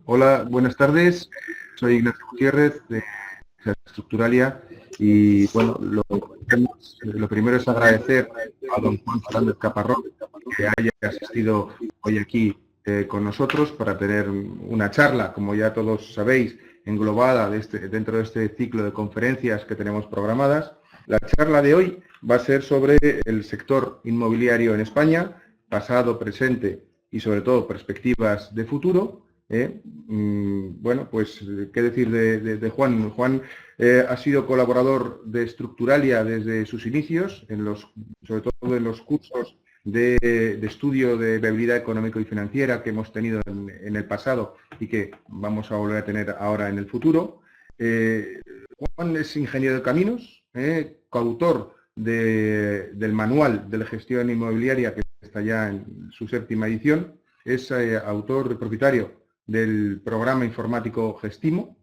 Hola, buenas tardes. Soy Ignacio Gutiérrez de Estructuralia y bueno, lo primero es agradecer a don Juan Fernández Caparrós que haya asistido hoy aquí con nosotros para tener una charla, como ya todos sabéis, englobada dentro de este ciclo de conferencias que tenemos programadas. La charla de hoy va a ser sobre el sector inmobiliario en España, pasado, presente y sobre todo perspectivas de futuro. Bueno, pues, ¿qué decir de Juan? Juan ha sido colaborador de Estructuralia desde sus inicios, sobre todo en los cursos de estudio de viabilidad económico y financiera que hemos tenido en el pasado y que vamos a volver a tener ahora en el futuro. Juan es ingeniero de caminos, coautor del manual de la gestión inmobiliaria que está ya en su 7ª edición, es autor y propietario del programa informático Gestimo,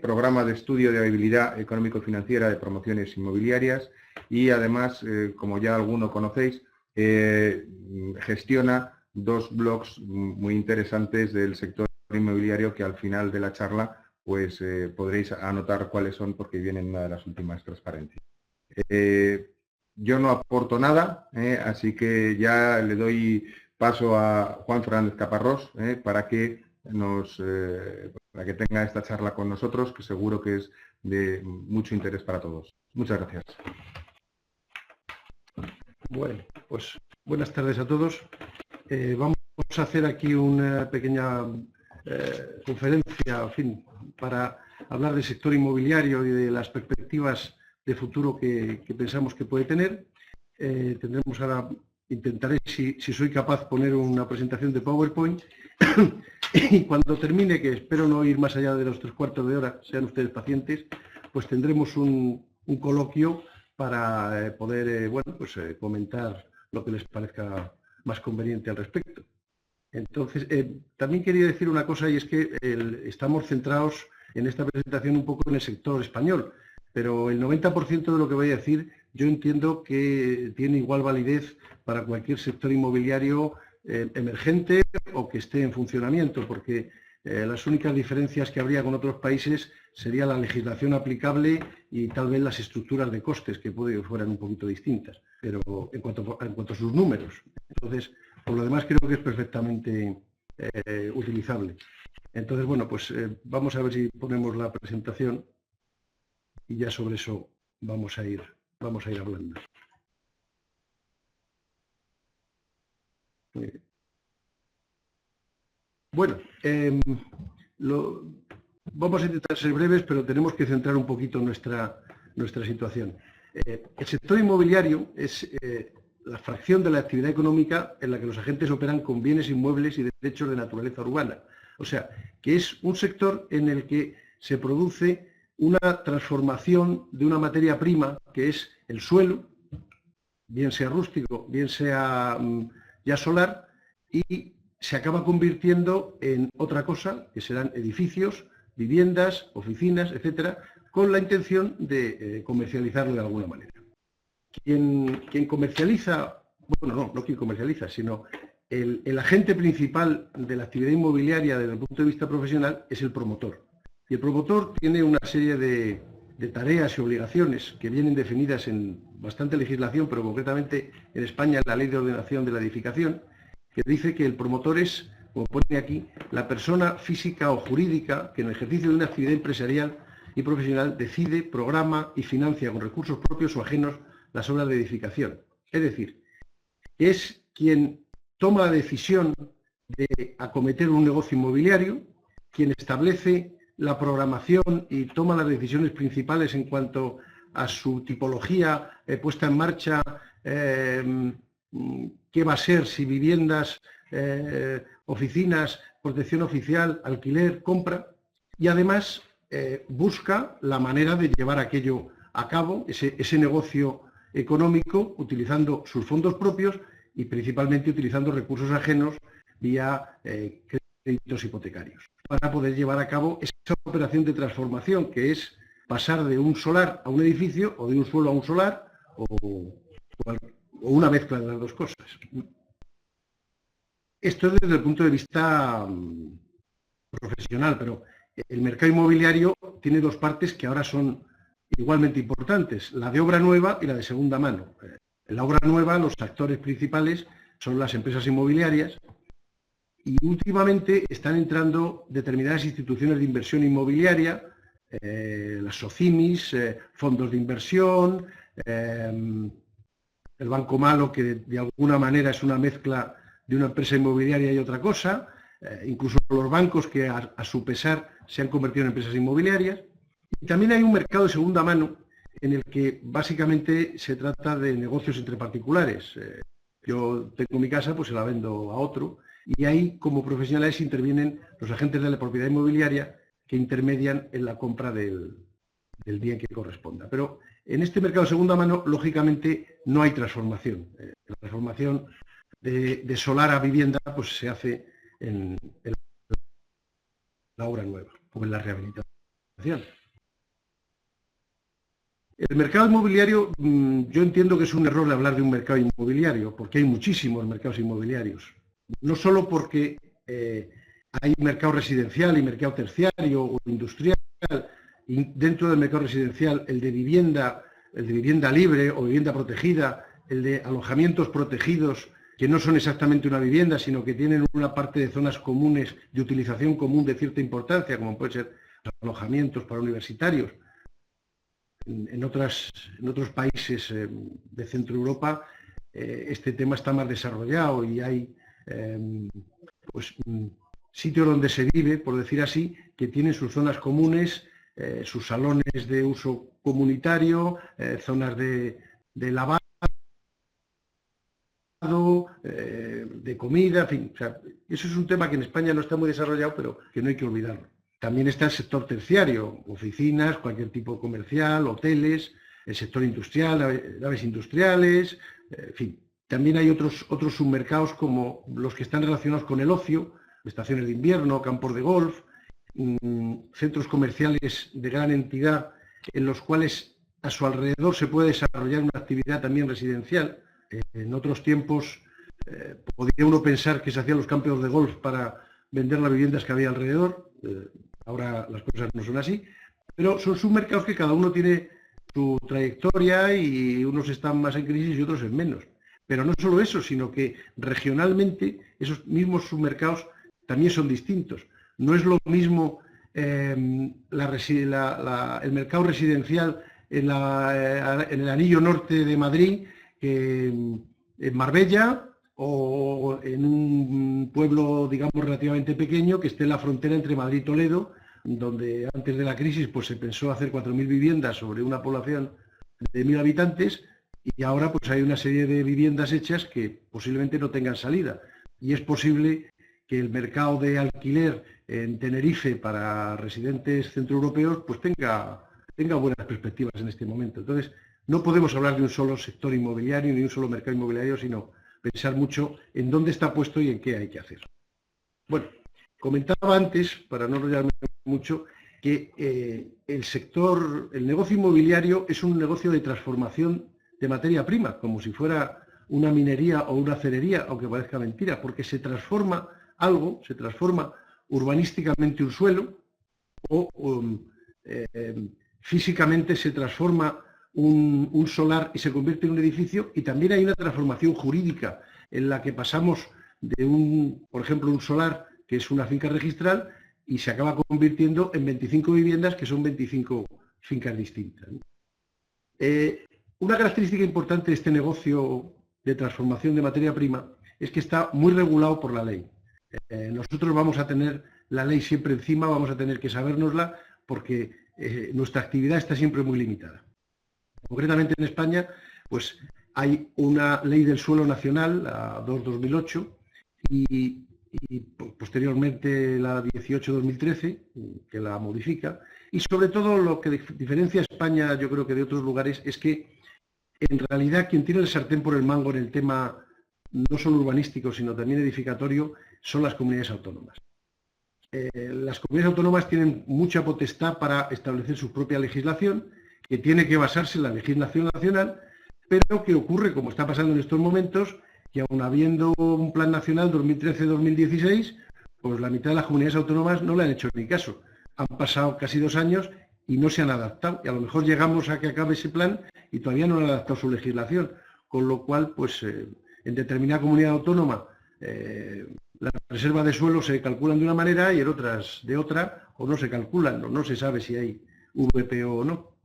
programa de estudio de viabilidad económico-financiera de promociones inmobiliarias y además, como ya alguno conocéis, gestiona 2 blogs muy interesantes del sector inmobiliario que al final de la charla pues podréis anotar cuáles son porque vienen en una de las últimas transparencias. Yo no aporto nada, así que ya le doy paso a Juan Fernández Caparrós para que tenga esta charla con nosotros, que seguro que es de mucho interés para todos. Muchas gracias. Bueno, pues buenas tardes a todos. Vamos a hacer aquí una pequeña conferencia, en fin, para hablar del sector inmobiliario y de las perspectivas de futuro que pensamos que puede tener. Tendremos ahora, intentaré, si soy capaz, poner una presentación de PowerPoint y cuando termine, que espero no ir más allá de los 3/4 de hora, sean ustedes pacientes, pues tendremos un coloquio para poder comentar lo que les parezca más conveniente al respecto. Entonces, también quería decir una cosa, y es que estamos centrados en esta presentación un poco en el sector español, pero el 90% de lo que voy a decir yo entiendo que tiene igual validez para cualquier sector inmobiliario emergente o que esté en funcionamiento, porque las únicas diferencias que habría con otros países sería la legislación aplicable y tal vez las estructuras de costes, que fueran un poquito distintas, pero en cuanto a sus números. Entonces, por lo demás, creo que es perfectamente utilizable. Entonces, bueno, pues vamos a ver si ponemos la presentación y ya sobre eso vamos a ir hablando. Bueno, vamos a intentar ser breves, pero tenemos que centrar un poquito nuestra situación. El sector inmobiliario es la fracción de la actividad económica en la que los agentes operan con bienes inmuebles y derechos de naturaleza urbana. O sea, que es un sector en el que se produce una transformación de una materia prima, que es el suelo, bien sea rústico, bien sea ya solar, y se acaba convirtiendo en otra cosa, que serán edificios, viviendas, oficinas, etcétera, con la intención de comercializarlo de alguna manera. Quien comercializa, bueno, no quien comercializa, sino el agente principal de la actividad inmobiliaria desde el punto de vista profesional es el promotor. Y el promotor tiene una serie de tareas y obligaciones que vienen definidas en bastante legislación, pero concretamente en España en la Ley de Ordenación de la Edificación, que dice que el promotor es, como pone aquí, la persona física o jurídica que en el ejercicio de una actividad empresarial y profesional decide, programa y financia con recursos propios o ajenos las obras de edificación. Es decir, es quien toma la decisión de acometer un negocio inmobiliario, quien establece la programación y toma las decisiones principales en cuanto a su tipología puesta en marcha, qué va a ser, si viviendas, oficinas, protección oficial, alquiler, compra, y además busca la manera de llevar aquello a cabo, ese negocio económico, utilizando sus fondos propios y principalmente utilizando recursos ajenos vía créditos hipotecarios, para poder llevar a cabo esa operación de transformación, que es pasar de un solar a un edificio o de un suelo a un solar o una mezcla de las dos cosas. Esto es desde el punto de vista profesional, pero el mercado inmobiliario tiene dos partes que ahora son igualmente importantes, la de obra nueva y la de segunda mano. En la obra nueva los actores principales son las empresas inmobiliarias y últimamente están entrando determinadas instituciones de inversión inmobiliaria, las SOCIMIs, fondos de inversión, el Banco Malo, que de alguna manera es una mezcla de una empresa inmobiliaria y otra cosa, incluso los bancos que a su pesar se han convertido en empresas inmobiliarias. Y también hay un mercado de segunda mano en el que básicamente se trata de negocios entre particulares. Yo tengo mi casa, pues se la vendo a otro, y ahí como profesionales intervienen los agentes de la propiedad inmobiliaria que intermedian en la compra del bien que corresponda. Pero en este mercado de segunda mano, lógicamente, no hay transformación. La transformación de solar a vivienda pues se hace en la obra nueva o en la rehabilitación. El mercado inmobiliario, yo entiendo que es un error hablar de un mercado inmobiliario, porque hay muchísimos mercados inmobiliarios. No solo porque hay mercado residencial y mercado terciario o industrial, y dentro del mercado residencial el de vivienda libre o vivienda protegida, el de alojamientos protegidos que no son exactamente una vivienda, sino que tienen una parte de zonas comunes de utilización común de cierta importancia, como pueden ser alojamientos para universitarios. En otros países de Centro Europa este tema está más desarrollado y hay sitios donde se vive, por decir así, que tienen sus zonas comunes, sus salones de uso comunitario, zonas de lavado, de comida, en fin. O sea, eso es un tema que en España no está muy desarrollado, pero que no hay que olvidarlo. También está el sector terciario, oficinas, cualquier tipo comercial, hoteles, el sector industrial, naves industriales, en fin. También hay otros submercados como los que están relacionados con el ocio, estaciones de invierno, campos de golf, centros comerciales de gran entidad en los cuales a su alrededor se puede desarrollar una actividad también residencial. En otros tiempos podía uno pensar que se hacían los campos de golf para vender las viviendas que había alrededor. Ahora las cosas no son así, pero son submercados que cada uno tiene su trayectoria y unos están más en crisis y otros en menos. Pero no solo eso, sino que regionalmente esos mismos submercados también son distintos. No es lo mismo el mercado residencial en el anillo norte de Madrid que en Marbella o en un pueblo, digamos, relativamente pequeño que esté en la frontera entre Madrid y Toledo, donde antes de la crisis pues, se pensó hacer 4.000 viviendas sobre una población de 1.000 habitantes y ahora pues, hay una serie de viviendas hechas que posiblemente no tengan salida. Y es posible que el mercado de alquiler en Tenerife para residentes centroeuropeos pues, tenga buenas perspectivas en este momento. Entonces, no podemos hablar de un solo sector inmobiliario ni un solo mercado inmobiliario, sino pensar mucho en dónde está puesto y en qué hay que hacer. Bueno, comentaba antes, para no enrollarme mucho, que el negocio inmobiliario es un negocio de transformación de materia prima, como si fuera una minería o una acerería, aunque parezca mentira, porque se transforma algo, se transforma urbanísticamente un suelo o físicamente se transforma un solar y se convierte en un edificio, y también hay una transformación jurídica en la que pasamos de por ejemplo, un solar que es una finca registral y se acaba convirtiendo en 25 viviendas que son 25 fincas distintas. Una característica importante de este negocio de transformación de materia prima es que está muy regulado por la ley. Nosotros vamos a tener la ley siempre encima, vamos a tener que sabérnosla porque nuestra actividad está siempre muy limitada. Concretamente en España, pues hay una ley del suelo nacional, la 2/2008, y posteriormente la 18/2013, que la modifica. Y sobre todo lo que diferencia a España, yo creo que de otros lugares, es que en realidad quien tiene el sartén por el mango en el tema no solo urbanístico, sino también edificatorio, son las comunidades autónomas. Las comunidades autónomas tienen mucha potestad para establecer su propia legislación, que tiene que basarse en la legislación nacional, pero que ocurre, como está pasando en estos momentos, que aun habiendo un plan nacional 2013-2016, pues la mitad de las comunidades autónomas no le han hecho ni caso. Han pasado casi 2 años y no se han adaptado. Y a lo mejor llegamos a que acabe ese plan y todavía no han adaptado su legislación. Con lo cual, pues en determinada comunidad autónoma las reservas de suelo se calculan de una manera y en otras de otra, o no se calculan, o no se sabe si hay VPO o no.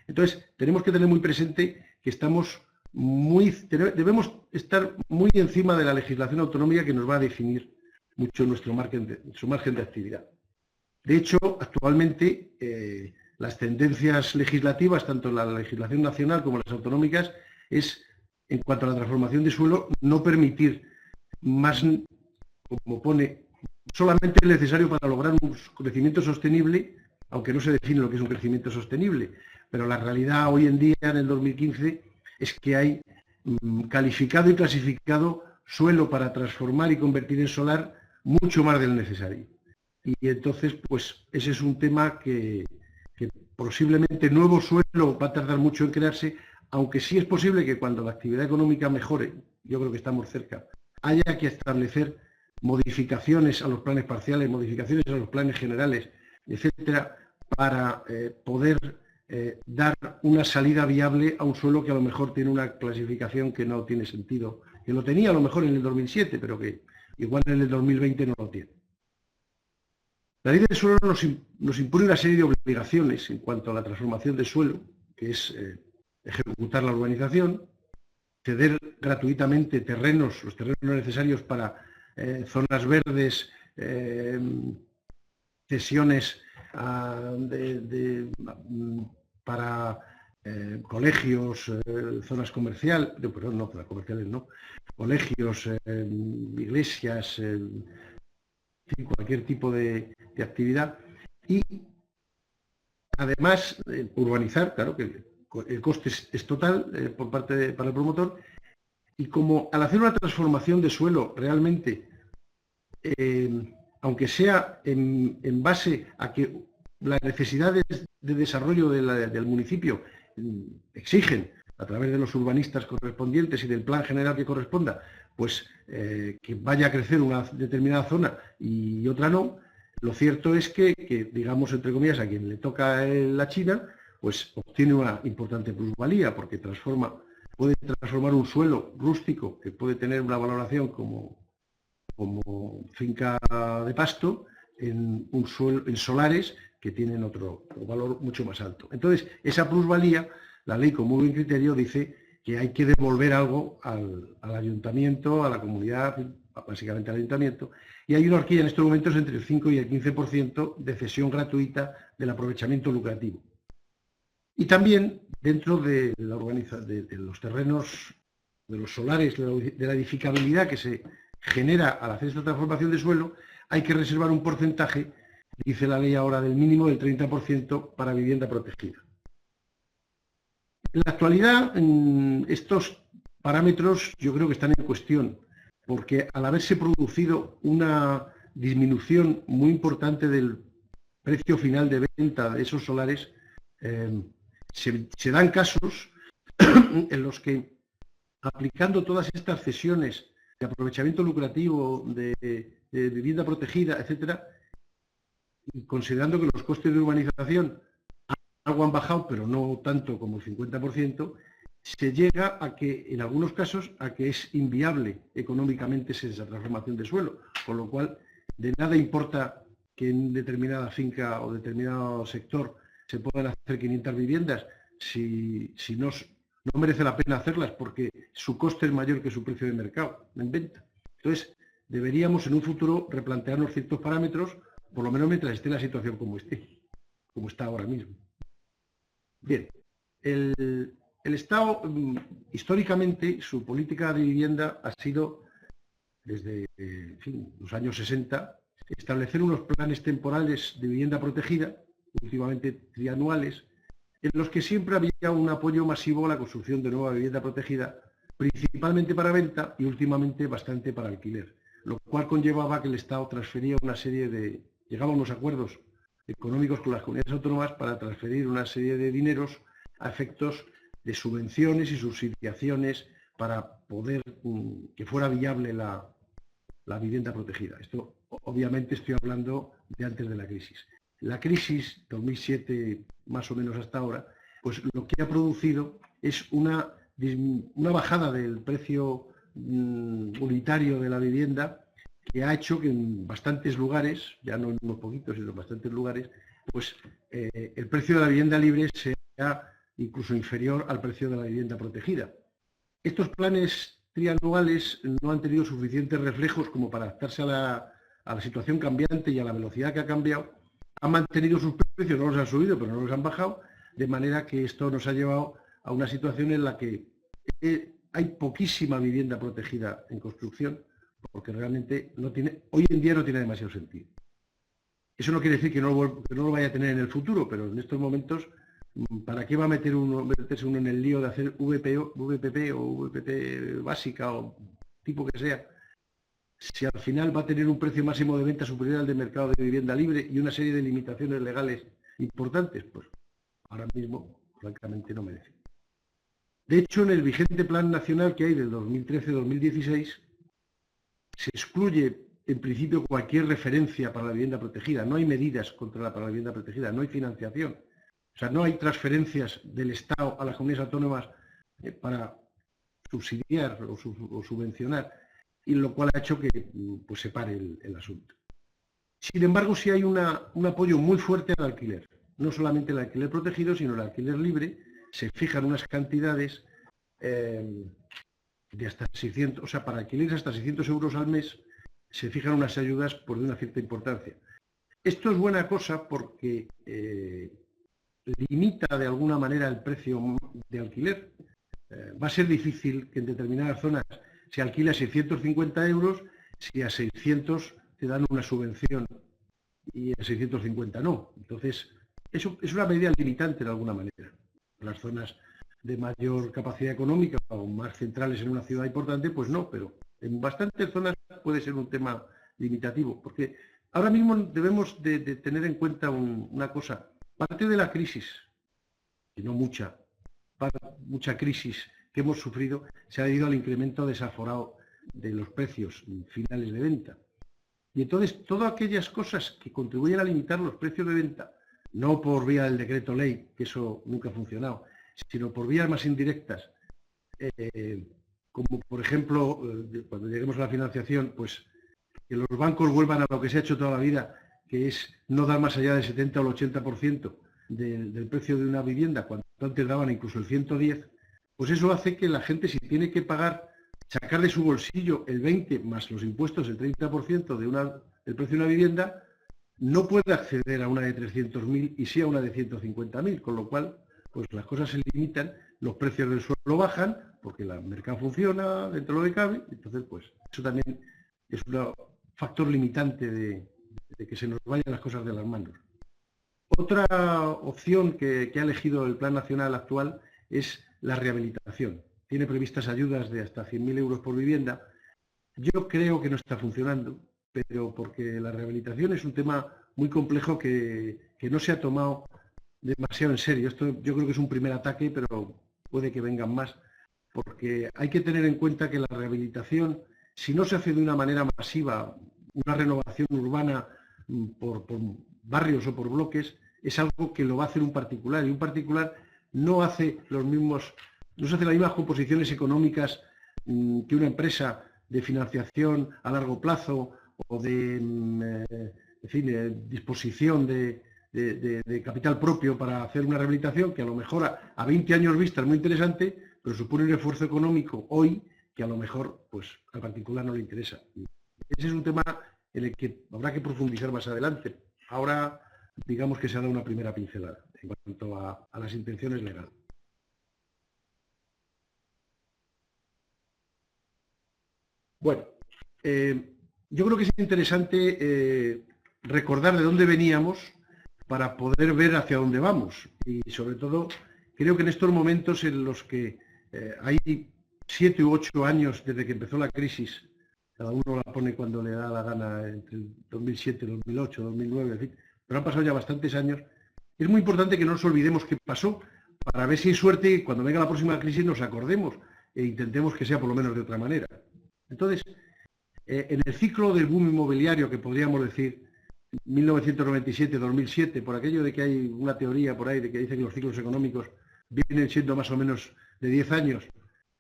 Entonces, tenemos que tener muy presente que debemos estar muy encima de la legislación autonómica que nos va a definir mucho su margen de actividad. De hecho, actualmente las tendencias legislativas, tanto la legislación nacional como las autonómicas, es, en cuanto a la transformación de suelo, no permitir más, como pone, solamente es necesario para lograr un crecimiento sostenible, aunque no se define lo que es un crecimiento sostenible, pero la realidad hoy en día, en el 2015, es que hay calificado y clasificado suelo para transformar y convertir en solar mucho más del necesario. Y entonces, pues ese es un tema que posiblemente nuevo suelo va a tardar mucho en crearse, aunque sí es posible que cuando la actividad económica mejore, yo creo que estamos cerca, haya que establecer modificaciones a los planes parciales, modificaciones a los planes generales, etcétera, para poder dar una salida viable a un suelo que a lo mejor tiene una clasificación que no tiene sentido, que lo tenía a lo mejor en el 2007, pero que igual en el 2020 no lo tiene. La ley del suelo nos impone una serie de obligaciones en cuanto a la transformación de suelo, que es ejecutar la urbanización, ceder gratuitamente los terrenos necesarios para zonas verdes, cesiones para colegios, zonas comerciales, perdón, no, para comerciales no, colegios, iglesias, cualquier tipo de actividad. Y además, urbanizar, claro que el coste es total para el promotor, y como al hacer una transformación de suelo realmente, aunque sea en base a que las necesidades de desarrollo del municipio exigen, a través de los urbanistas correspondientes y del plan general que corresponda, pues que vaya a crecer una determinada zona y otra no, lo cierto es que, digamos, entre comillas, a quien le toca la China, pues obtiene una importante plusvalía, porque puede transformar un suelo rústico que puede tener una valoración como finca de pasto en solares que tienen otro valor mucho más alto. Entonces, esa plusvalía, la ley con muy buen criterio dice que hay que devolver algo al ayuntamiento, a la comunidad, básicamente al ayuntamiento, y hay una horquilla en estos momentos entre el 5 y el 15% de cesión gratuita del aprovechamiento lucrativo. Y también dentro de los terrenos, de los solares, de la edificabilidad que se genera al hacer esta transformación de suelo, hay que reservar un porcentaje, dice la ley ahora, del mínimo del 30% para vivienda protegida. En la actualidad, estos parámetros yo creo que están en cuestión, porque al haberse producido una disminución muy importante del precio final de venta de esos solares, se dan casos en los que, aplicando todas estas cesiones de aprovechamiento lucrativo, de vivienda protegida, etcétera, y considerando que los costes de urbanización algo han bajado, pero no tanto como el 50%, se llega a que, en algunos casos, a que es inviable económicamente esa transformación de suelo, con lo cual de nada importa que en determinada finca o determinado sector se puedan hacer 500 viviendas si no merece la pena hacerlas porque su coste es mayor que su precio de mercado en venta. Entonces, deberíamos en un futuro replantearnos ciertos parámetros, por lo menos mientras esté la situación como está ahora mismo. Bien, el Estado, históricamente, su política de vivienda ha sido, desde los años 60, establecer unos planes temporales de vivienda protegida, últimamente trianuales, en los que siempre había un apoyo masivo a la construcción de nueva vivienda protegida, principalmente para venta y últimamente bastante para alquiler, lo cual conllevaba que el Estado transfería llegaba a unos acuerdos económicos con las comunidades autónomas para transferir una serie de dineros a efectos de subvenciones y subsidiaciones para poder que fuera viable la la vivienda protegida. Esto, obviamente, estoy hablando de antes de la crisis. La crisis, 2007 más o menos hasta ahora, pues lo que ha producido es una bajada del precio unitario de la vivienda, que ha hecho que en bastantes lugares, ya no en unos poquitos, sino en bastantes lugares, pues el precio de la vivienda libre sea incluso inferior al precio de la vivienda protegida. Estos planes trianuales no han tenido suficientes reflejos como para adaptarse a la situación cambiante y a la velocidad que ha cambiado. Han mantenido sus precios, no los han subido, pero no los han bajado, de manera que esto nos ha llevado a una situación en la que hay poquísima vivienda protegida en construcción, porque realmente hoy en día no tiene demasiado sentido. Eso no quiere decir que no lo vaya a tener en el futuro, pero en estos momentos, ¿para qué va a meterse uno en el lío de hacer VPP o VPP básica o tipo que sea, si al final va a tener un precio máximo de venta superior al del mercado de vivienda libre y una serie de limitaciones legales importantes? Pues ahora mismo, francamente, no merece. De hecho, en el vigente plan nacional que hay del 2013-2016, se excluye en principio cualquier referencia para la vivienda protegida. No hay medidas para la vivienda protegida, no hay financiación. O sea, no hay transferencias del Estado a las comunidades autónomas para subsidiar o subvencionar, y lo cual ha hecho que pues, se pare el asunto. Sin embargo, sí hay un apoyo muy fuerte al alquiler. No solamente el alquiler protegido, sino el alquiler libre. Se fijan unas cantidades de hasta 600, o sea, para alquileres hasta 600 euros al mes, se fijan unas ayudas por de una cierta importancia. Esto es buena cosa porque limita de alguna manera el precio de alquiler. Va a ser difícil que en determinadas zonas se alquile a 650 euros si a 600 te dan una subvención y a 650 no. Entonces, eso es una medida limitante de alguna manera. Las zonas de mayor capacidad económica o más centrales en una ciudad importante, pues no, pero en bastantes zonas puede ser un tema limitativo, porque ahora mismo debemos de tener en cuenta una cosa. Parte de la crisis, y no mucha crisis que hemos sufrido, se ha debido al incremento desaforado de los precios finales de venta. Y entonces, todas aquellas cosas que contribuyen a limitar los precios de venta, no por vía del decreto ley, que eso nunca ha funcionado, sino por vías más indirectas, como por ejemplo, cuando lleguemos a la financiación, pues que los bancos vuelvan a lo que se ha hecho toda la vida, que es no dar más allá del 70 o el 80% del precio de una vivienda, cuando antes daban incluso el 110, pues eso hace que la gente, si tiene que sacar de su bolsillo el 20 más los impuestos, el 30% del precio de una vivienda, no puede acceder a una de 300.000 y sí a una de 150.000, con lo cual pues las cosas se limitan, los precios del suelo bajan, porque el mercado funciona dentro de lo que cabe, entonces pues eso también es un factor limitante de que se nos vayan las cosas de las manos. Otra opción que ha elegido el Plan Nacional actual es la rehabilitación. Tiene previstas ayudas de hasta 100.000 euros por vivienda. Yo creo que no está funcionando, pero porque la rehabilitación es un tema muy complejo que no se ha tomado demasiado en serio. Esto yo creo que es un primer ataque, pero puede que vengan más, porque hay que tener en cuenta que la rehabilitación, si no se hace de una manera masiva, una renovación urbana por barrios o por bloques, es algo que lo va a hacer un particular, y un particular no hace las mismas composiciones económicas que una empresa de financiación a largo plazo o de disposición de capital propio para hacer una rehabilitación que a lo mejor a 20 años vista es muy interesante, pero supone un esfuerzo económico hoy que a lo mejor pues al particular no le interesa. Ese es un tema en el que habrá que profundizar más adelante. Ahora digamos que se ha dado una primera pincelada en cuanto a las intenciones legales. Bueno, yo creo que es interesante recordar de dónde veníamos para poder ver hacia dónde vamos. Y sobre todo, creo que en estos momentos en los que hay 7 u 8 años desde que empezó la crisis, cada uno la pone cuando le da la gana, entre el 2007, 2008, 2009, en fin, pero han pasado ya bastantes años, es muy importante que no nos olvidemos qué pasó, para ver si hay suerte y cuando venga la próxima crisis nos acordemos e intentemos que sea por lo menos de otra manera. Entonces, En el ciclo del boom inmobiliario, que podríamos decir 1997-2007, por aquello de que hay una teoría por ahí de que dicen que los ciclos económicos vienen siendo más o menos de 10 años,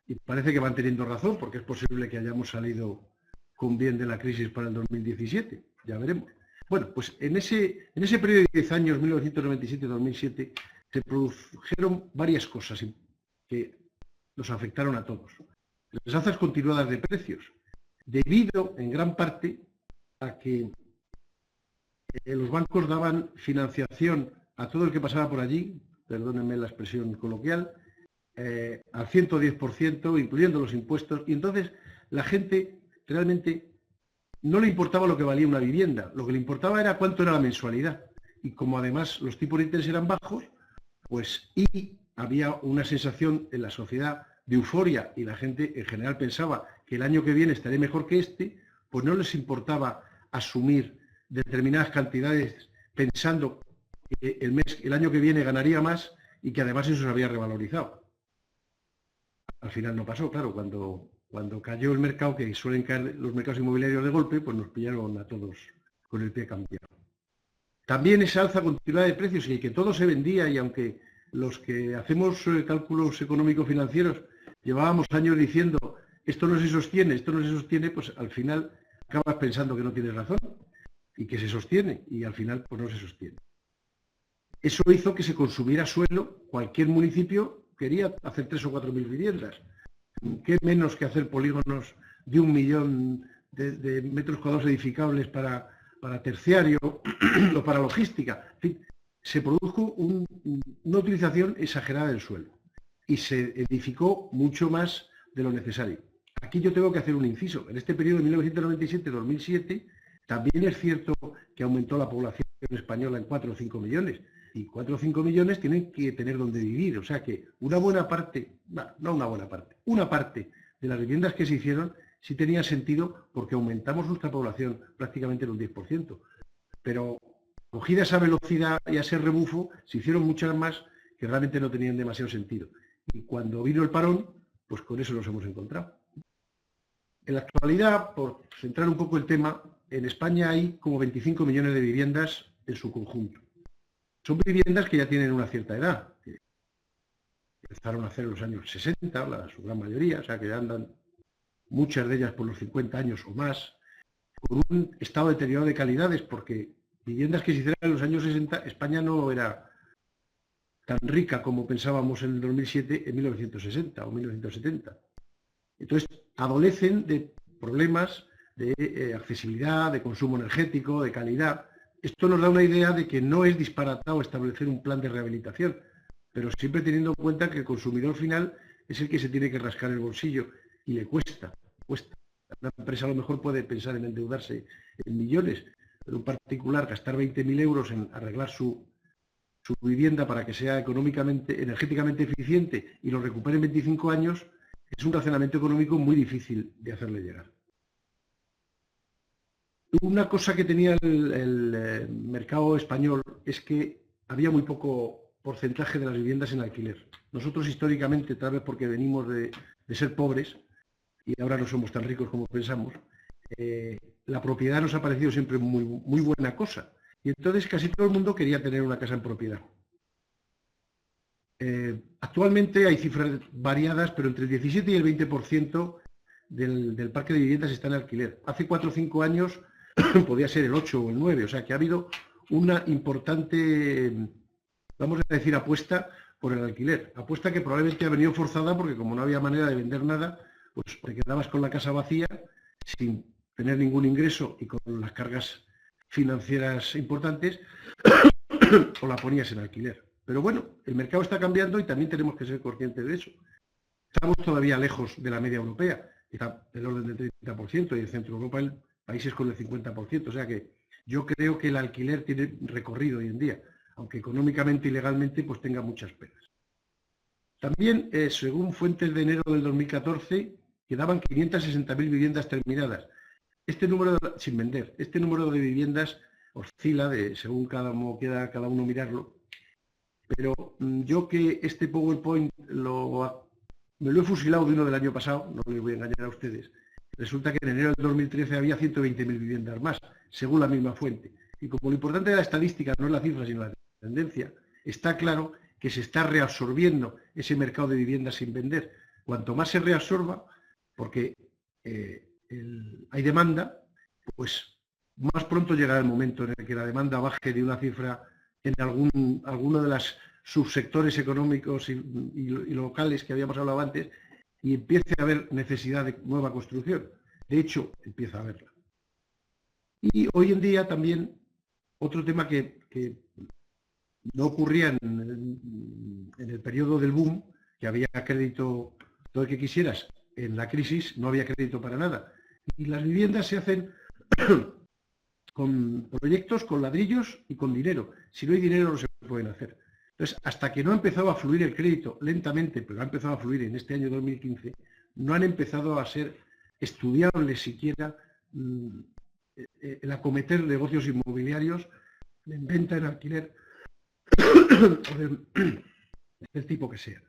y parece que van teniendo razón, porque es posible que hayamos salido con bien de la crisis para el 2017, ya veremos. Bueno, pues en ese periodo de 10 años, 1997-2007, se produjeron varias cosas que nos afectaron a todos. Las alzas continuadas de precios, debido en gran parte a que los bancos daban financiación a todo el que pasaba por allí, perdónenme la expresión coloquial, al 110%, incluyendo los impuestos, y entonces la gente realmente no le importaba lo que valía una vivienda, lo que le importaba era cuánto era la mensualidad. Y como además los tipos de interés eran bajos, pues y había una sensación en la sociedad de euforia y la gente en general pensaba que el año que viene estaré mejor que este, pues no les importaba asumir determinadas cantidades pensando que el año que viene ganaría más y que además eso se había revalorizado. Al final no pasó, claro, cuando cayó el mercado, que suelen caer los mercados inmobiliarios de golpe, pues nos pillaron a todos con el pie cambiado. También esa alza continuada de precios y que todo se vendía, y aunque los que hacemos cálculos económico-financieros llevábamos años diciendo esto no se sostiene, pues al final acabas pensando que no tienes razón y que se sostiene, y al final pues no se sostiene. Eso hizo que se consumiera suelo. Cualquier municipio quería hacer 3.000 o 4.000 viviendas. ¿Qué menos que hacer polígonos de 1 millón de metros cuadrados edificables para terciario o para logística? En fin, se produjo una utilización exagerada del suelo y se edificó mucho más de lo necesario. Aquí yo tengo que hacer un inciso. En este periodo de 1997-2007 también es cierto que aumentó la población española en 4 o 5 millones. Y 4 o 5 millones tienen que tener donde vivir. O sea que una parte de las viviendas que se hicieron sí tenía sentido porque aumentamos nuestra población prácticamente en un 10%. Pero cogida esa velocidad y a ese rebufo, se hicieron muchas más que realmente no tenían demasiado sentido. Y cuando vino el parón, pues con eso nos hemos encontrado. En la actualidad, por centrar un poco el tema, en España hay como 25 millones de viviendas en su conjunto. Son viviendas que ya tienen una cierta edad, que empezaron a hacer en los años 60, su gran mayoría, o sea que ya andan muchas de ellas por los 50 años o más, con un estado deteriorado de calidades, porque viviendas que se hicieron en los años 60, España no era tan rica como pensábamos en el 2007, en 1960 o 1970. Entonces, adolecen de problemas de accesibilidad, de consumo energético, de calidad. Esto nos da una idea de que no es disparatado establecer un plan de rehabilitación, pero siempre teniendo en cuenta que el consumidor final es el que se tiene que rascar el bolsillo y le cuesta. Una empresa a lo mejor puede pensar en endeudarse en millones, pero un particular gastar 20.000 euros en arreglar su vivienda para que sea energéticamente eficiente y lo recupere en 25 años, es un razonamiento económico muy difícil de hacerle llegar. Una cosa que tenía el mercado español es que había muy poco porcentaje de las viviendas en alquiler. Nosotros históricamente, tal vez porque venimos de ser pobres y ahora no somos tan ricos como pensamos, la propiedad nos ha parecido siempre muy buena cosa. Y entonces casi todo el mundo quería tener una casa en propiedad. Actualmente hay cifras variadas, pero entre el 17 y el 20% del parque de viviendas está en alquiler. Hace 4 o 5 años podía ser el 8 o el 9, o sea que ha habido una importante, vamos a decir, apuesta por el alquiler. Apuesta que probablemente ha venido forzada porque como no había manera de vender nada, pues te quedabas con la casa vacía sin tener ningún ingreso y con las cargas financieras importantes o la ponías en alquiler. Pero bueno, el mercado está cambiando y también tenemos que ser conscientes de eso. Estamos todavía lejos de la media europea, que está del orden del 30%, y en Centro Europa países con el 50%. O sea que yo creo que el alquiler tiene recorrido hoy en día, aunque económicamente y legalmente pues tenga muchas pegas. También, según fuentes de enero del 2014, quedaban 560.000 viviendas terminadas. Este número, sin vender, este número de viviendas oscila según como quiera cada uno mirarlo. Pero yo que este PowerPoint me lo he fusilado de uno del año pasado, no les voy a engañar a ustedes, Resulta que en enero del 2013 había 120.000 viviendas más, según la misma fuente. Y como lo importante de la estadística no es la cifra, sino la tendencia, está claro que se está reabsorbiendo ese mercado de viviendas sin vender. Cuanto más se reabsorba, porque hay demanda, pues más pronto llegará el momento en el que la demanda baje de una cifra en alguno de los subsectores económicos y locales que habíamos hablado antes, y empiece a haber necesidad de nueva construcción. De hecho, empieza a haberla. Y hoy en día también, otro tema que no ocurría en el periodo del boom, que había crédito todo el que quisieras, en la crisis no había crédito para nada. Y las viviendas se hacen con proyectos, con ladrillos y con dinero. Si no hay dinero no se pueden hacer. Entonces, hasta que no ha empezado a fluir el crédito lentamente, pero ha empezado a fluir en este año 2015, no han empezado a ser estudiables siquiera el acometer negocios inmobiliarios en venta, en alquiler, o del tipo que sea.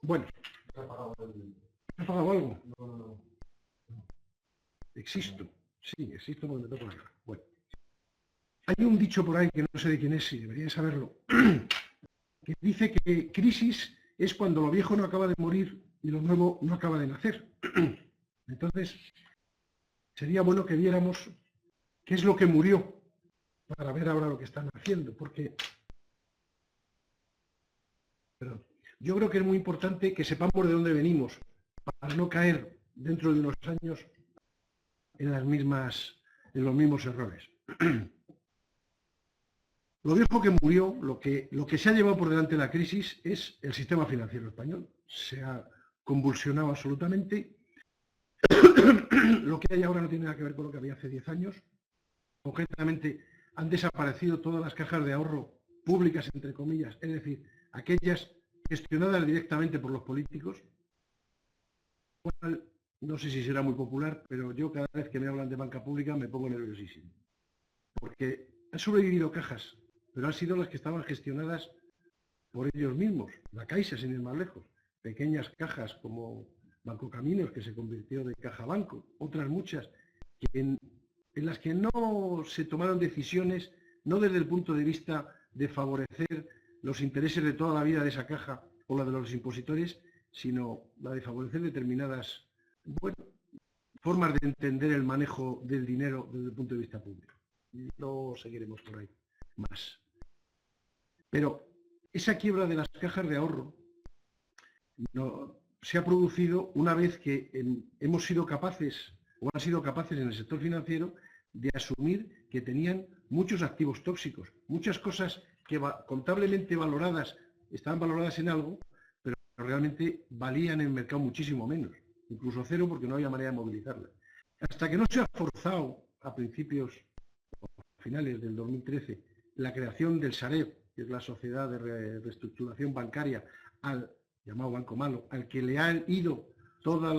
Bueno, ¿has apagado algo? No. Existo. Sí, existo porque me toco la cara. Bueno. Hay un dicho por ahí que no sé de quién es y debería saberlo, que dice que crisis es cuando lo viejo no acaba de morir y lo nuevo no acaba de nacer. Entonces, sería bueno que viéramos qué es lo que murió para ver ahora lo que están haciendo, porque yo creo que es muy importante que sepamos de dónde venimos para no caer dentro de unos años en los mismos errores. Lo viejo que murió, lo que se ha llevado por delante la crisis es el sistema financiero español. Se ha convulsionado absolutamente. Lo que hay ahora no tiene nada que ver con lo que había hace 10 años. Concretamente, han desaparecido todas las cajas de ahorro públicas, entre comillas, es decir, aquellas gestionadas directamente por los políticos. No sé si será muy popular, pero yo cada vez que me hablan de banca pública me pongo nerviosísimo. Porque han sobrevivido cajas, pero han sido las que estaban gestionadas por ellos mismos. La Caixa, sin ir más lejos. Pequeñas cajas como Banco Caminos, que se convirtió de Caja Banco. Otras muchas, en las que no se tomaron decisiones, no desde el punto de vista de favorecer los intereses de toda la vida de esa caja o la de los impositores, sino la de favorecer determinadas formas de entender el manejo del dinero desde el punto de vista público. No seguiremos por ahí más. Pero esa quiebra de las cajas de ahorro se ha producido una vez que hemos sido capaces, o han sido capaces en el sector financiero, de asumir que tenían muchos activos tóxicos, muchas cosas que contablemente valoradas, estaban valoradas en algo, pero realmente valían en el mercado muchísimo menos, incluso cero, porque no había manera de movilizarlas. Hasta que no se ha forzado a finales del 2013, la creación del Sareb, que es la Sociedad de Reestructuración Bancaria, al llamado Banco Malo, al que le han ido todos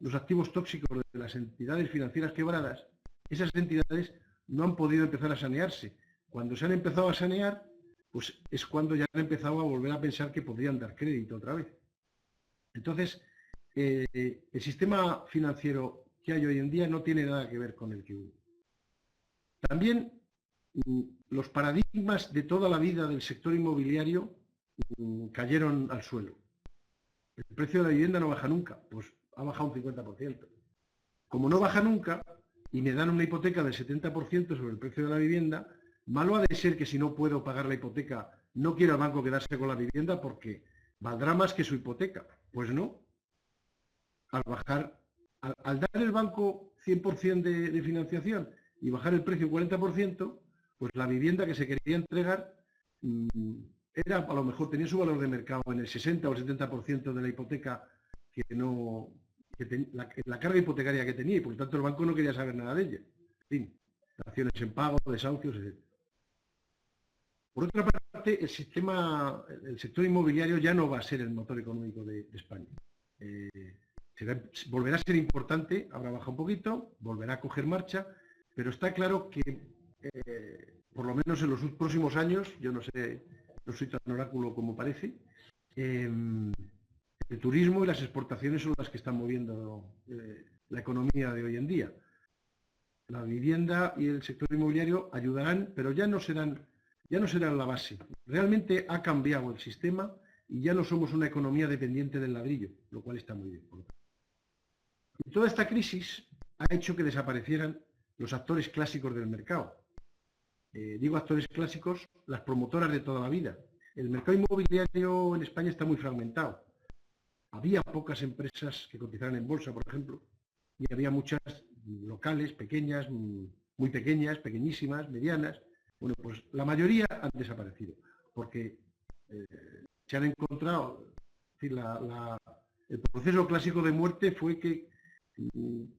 los activos tóxicos de las entidades financieras quebradas, esas entidades no han podido empezar a sanearse. Cuando se han empezado a sanear, pues es cuando ya han empezado a volver a pensar que podrían dar crédito otra vez. Entonces, el sistema financiero que hay hoy en día no tiene nada que ver con el que hubo. También los paradigmas de toda la vida del sector inmobiliario cayeron al suelo. El precio de la vivienda no baja nunca, pues ha bajado un 50%. Como no baja nunca y me dan una hipoteca del 70% sobre el precio de la vivienda, malo ha de ser que si no puedo pagar la hipoteca no quiera el banco quedarse con la vivienda porque valdrá más que su hipoteca. Pues no. Al dar el banco 100% de financiación y bajar el precio un 40%, pues la vivienda que se quería entregar era, a lo mejor tenía su valor de mercado en el 60 o el 70% de la hipoteca la carga hipotecaria que tenía, y por lo tanto el banco no quería saber nada de ella. En fin, acciones en pago, desahucios, etc. Por otra parte, el sector inmobiliario ya no va a ser el motor económico de España. Volverá a ser importante, ahora baja un poquito, volverá a coger marcha, pero está claro que, por lo menos en los próximos años, yo no sé, no soy tan oráculo como parece, el el turismo y las exportaciones son las que están moviendo la economía de hoy en día. La vivienda y el sector inmobiliario ayudarán, pero ya no serán la base. Realmente ha cambiado el sistema y ya no somos una economía dependiente del ladrillo, lo cual está muy bien. Y toda esta crisis ha hecho que desaparecieran los actores clásicos del mercado. Digo actores clásicos, las promotoras de toda la vida. El mercado inmobiliario en España está muy fragmentado. Había pocas empresas que cotizaran en bolsa, por ejemplo, y había muchas locales, pequeñas, muy pequeñas, pequeñísimas, medianas. Bueno, pues la mayoría han desaparecido, porque se han encontrado, es decir, el proceso clásico de muerte fue que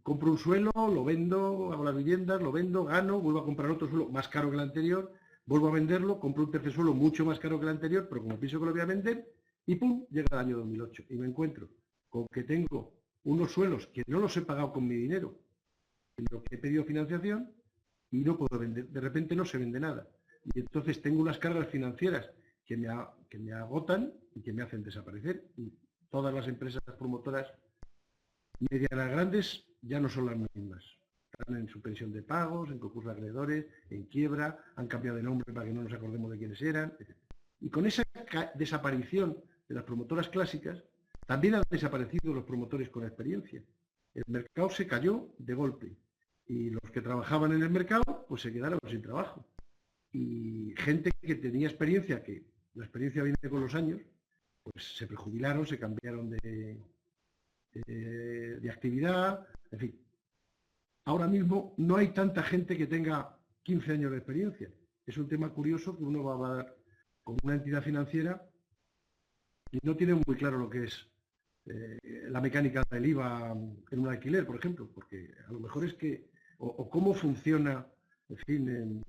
compro un suelo, lo vendo, hago las viviendas, lo vendo, gano, vuelvo a comprar otro suelo más caro que el anterior, vuelvo a venderlo, compro un tercer suelo mucho más caro que el anterior, pero como pienso que lo voy a vender, y ¡pum!, llega el año 2008 y me encuentro con que tengo unos suelos que no los he pagado con mi dinero, sino que he pedido financiación y no puedo vender. De repente no se vende nada. Y entonces tengo unas cargas financieras que me agotan y que me hacen desaparecer. Y todas las empresas promotoras medianas grandes ya no son las mismas. Están en suspensión de pagos, en concurso de acreedores, en quiebra, han cambiado de nombre para que no nos acordemos de quiénes eran. Y con esa desaparición de las promotoras clásicas, también han desaparecido los promotores con experiencia. El mercado se cayó de golpe y los que trabajaban en el mercado pues se quedaron sin trabajo. Y gente que tenía experiencia, que la experiencia viene con los años, pues se prejubilaron, se cambiaron de actividad, en fin. Ahora mismo no hay tanta gente que tenga 15 años de experiencia. Es un tema curioso que uno va a dar con una entidad financiera y no tiene muy claro lo que es la mecánica del IVA en un alquiler, por ejemplo, porque a lo mejor es que, o cómo funciona, en fin,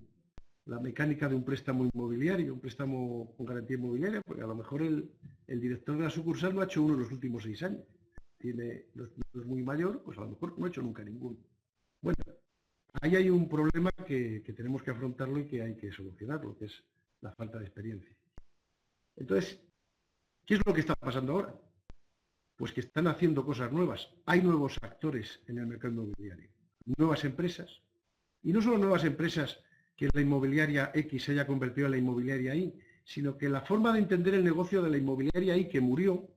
la mecánica de un préstamo inmobiliario, un préstamo con garantía inmobiliaria, porque a lo mejor el director de la sucursal no ha hecho uno en los últimos 6 años. No es muy mayor, pues a lo mejor no ha hecho nunca ninguno. Bueno, ahí hay un problema que tenemos que afrontarlo y que hay que solucionarlo, que es la falta de experiencia. Entonces, ¿qué es lo que está pasando ahora? Pues que están haciendo cosas nuevas. Hay nuevos actores en el mercado inmobiliario, nuevas empresas, y no solo nuevas empresas que la inmobiliaria X se haya convertido en la inmobiliaria Y, sino que la forma de entender el negocio de la inmobiliaria Y que murió,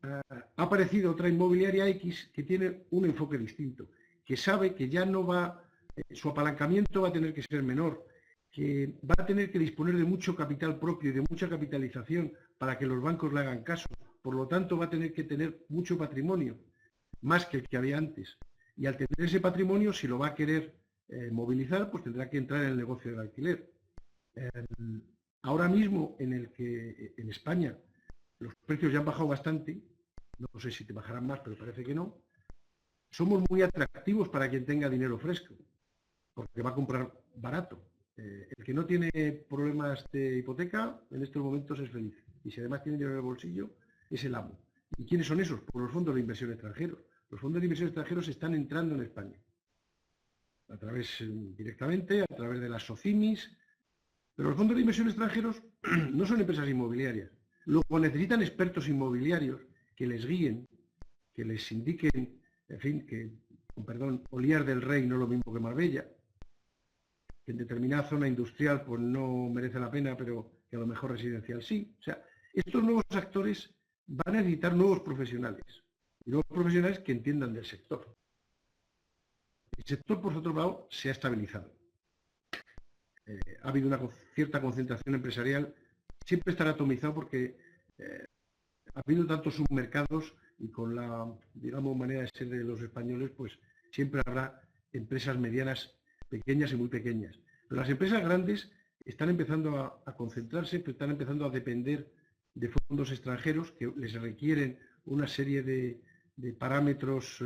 ha aparecido otra inmobiliaria X que tiene un enfoque distinto, que sabe que ya no va, su apalancamiento va a tener que ser menor, que va a tener que disponer de mucho capital propio y de mucha capitalización para que los bancos le hagan caso. Por lo tanto, va a tener que tener mucho patrimonio, más que el que había antes. Y al tener ese patrimonio, si lo va a querer movilizar, pues tendrá que entrar en el negocio del alquiler. Ahora mismo, en España, los precios ya han bajado bastante, no sé si te bajarán más, pero parece que no. Somos muy atractivos para quien tenga dinero fresco, porque va a comprar barato. El que no tiene problemas de hipoteca, en estos momentos es feliz. Y si además tiene dinero en el bolsillo, es el amo. ¿Y quiénes son esos? Pues los fondos de inversión extranjeros. Los fondos de inversión extranjeros están entrando en España. Directamente, a través de las SOCIMIs. Pero los fondos de inversión extranjeros no son empresas inmobiliarias. Luego necesitan expertos inmobiliarios que les guíen, que les indiquen, en fin, que, con perdón, Oliar del Rey no es lo mismo que Marbella, que en determinada zona industrial pues no merece la pena, pero que a lo mejor residencial sí. O sea, estos nuevos actores van a necesitar nuevos profesionales, y nuevos profesionales que entiendan del sector. El sector, por otro lado, se ha estabilizado. Ha habido una cierta concentración empresarial, siempre estará atomizado porque ha habido tantos submercados y con la, digamos, manera de ser de los españoles, pues siempre habrá empresas medianas, pequeñas y muy pequeñas. Pero las empresas grandes están empezando a concentrarse, pero están empezando a depender de fondos extranjeros que les requieren una serie de parámetros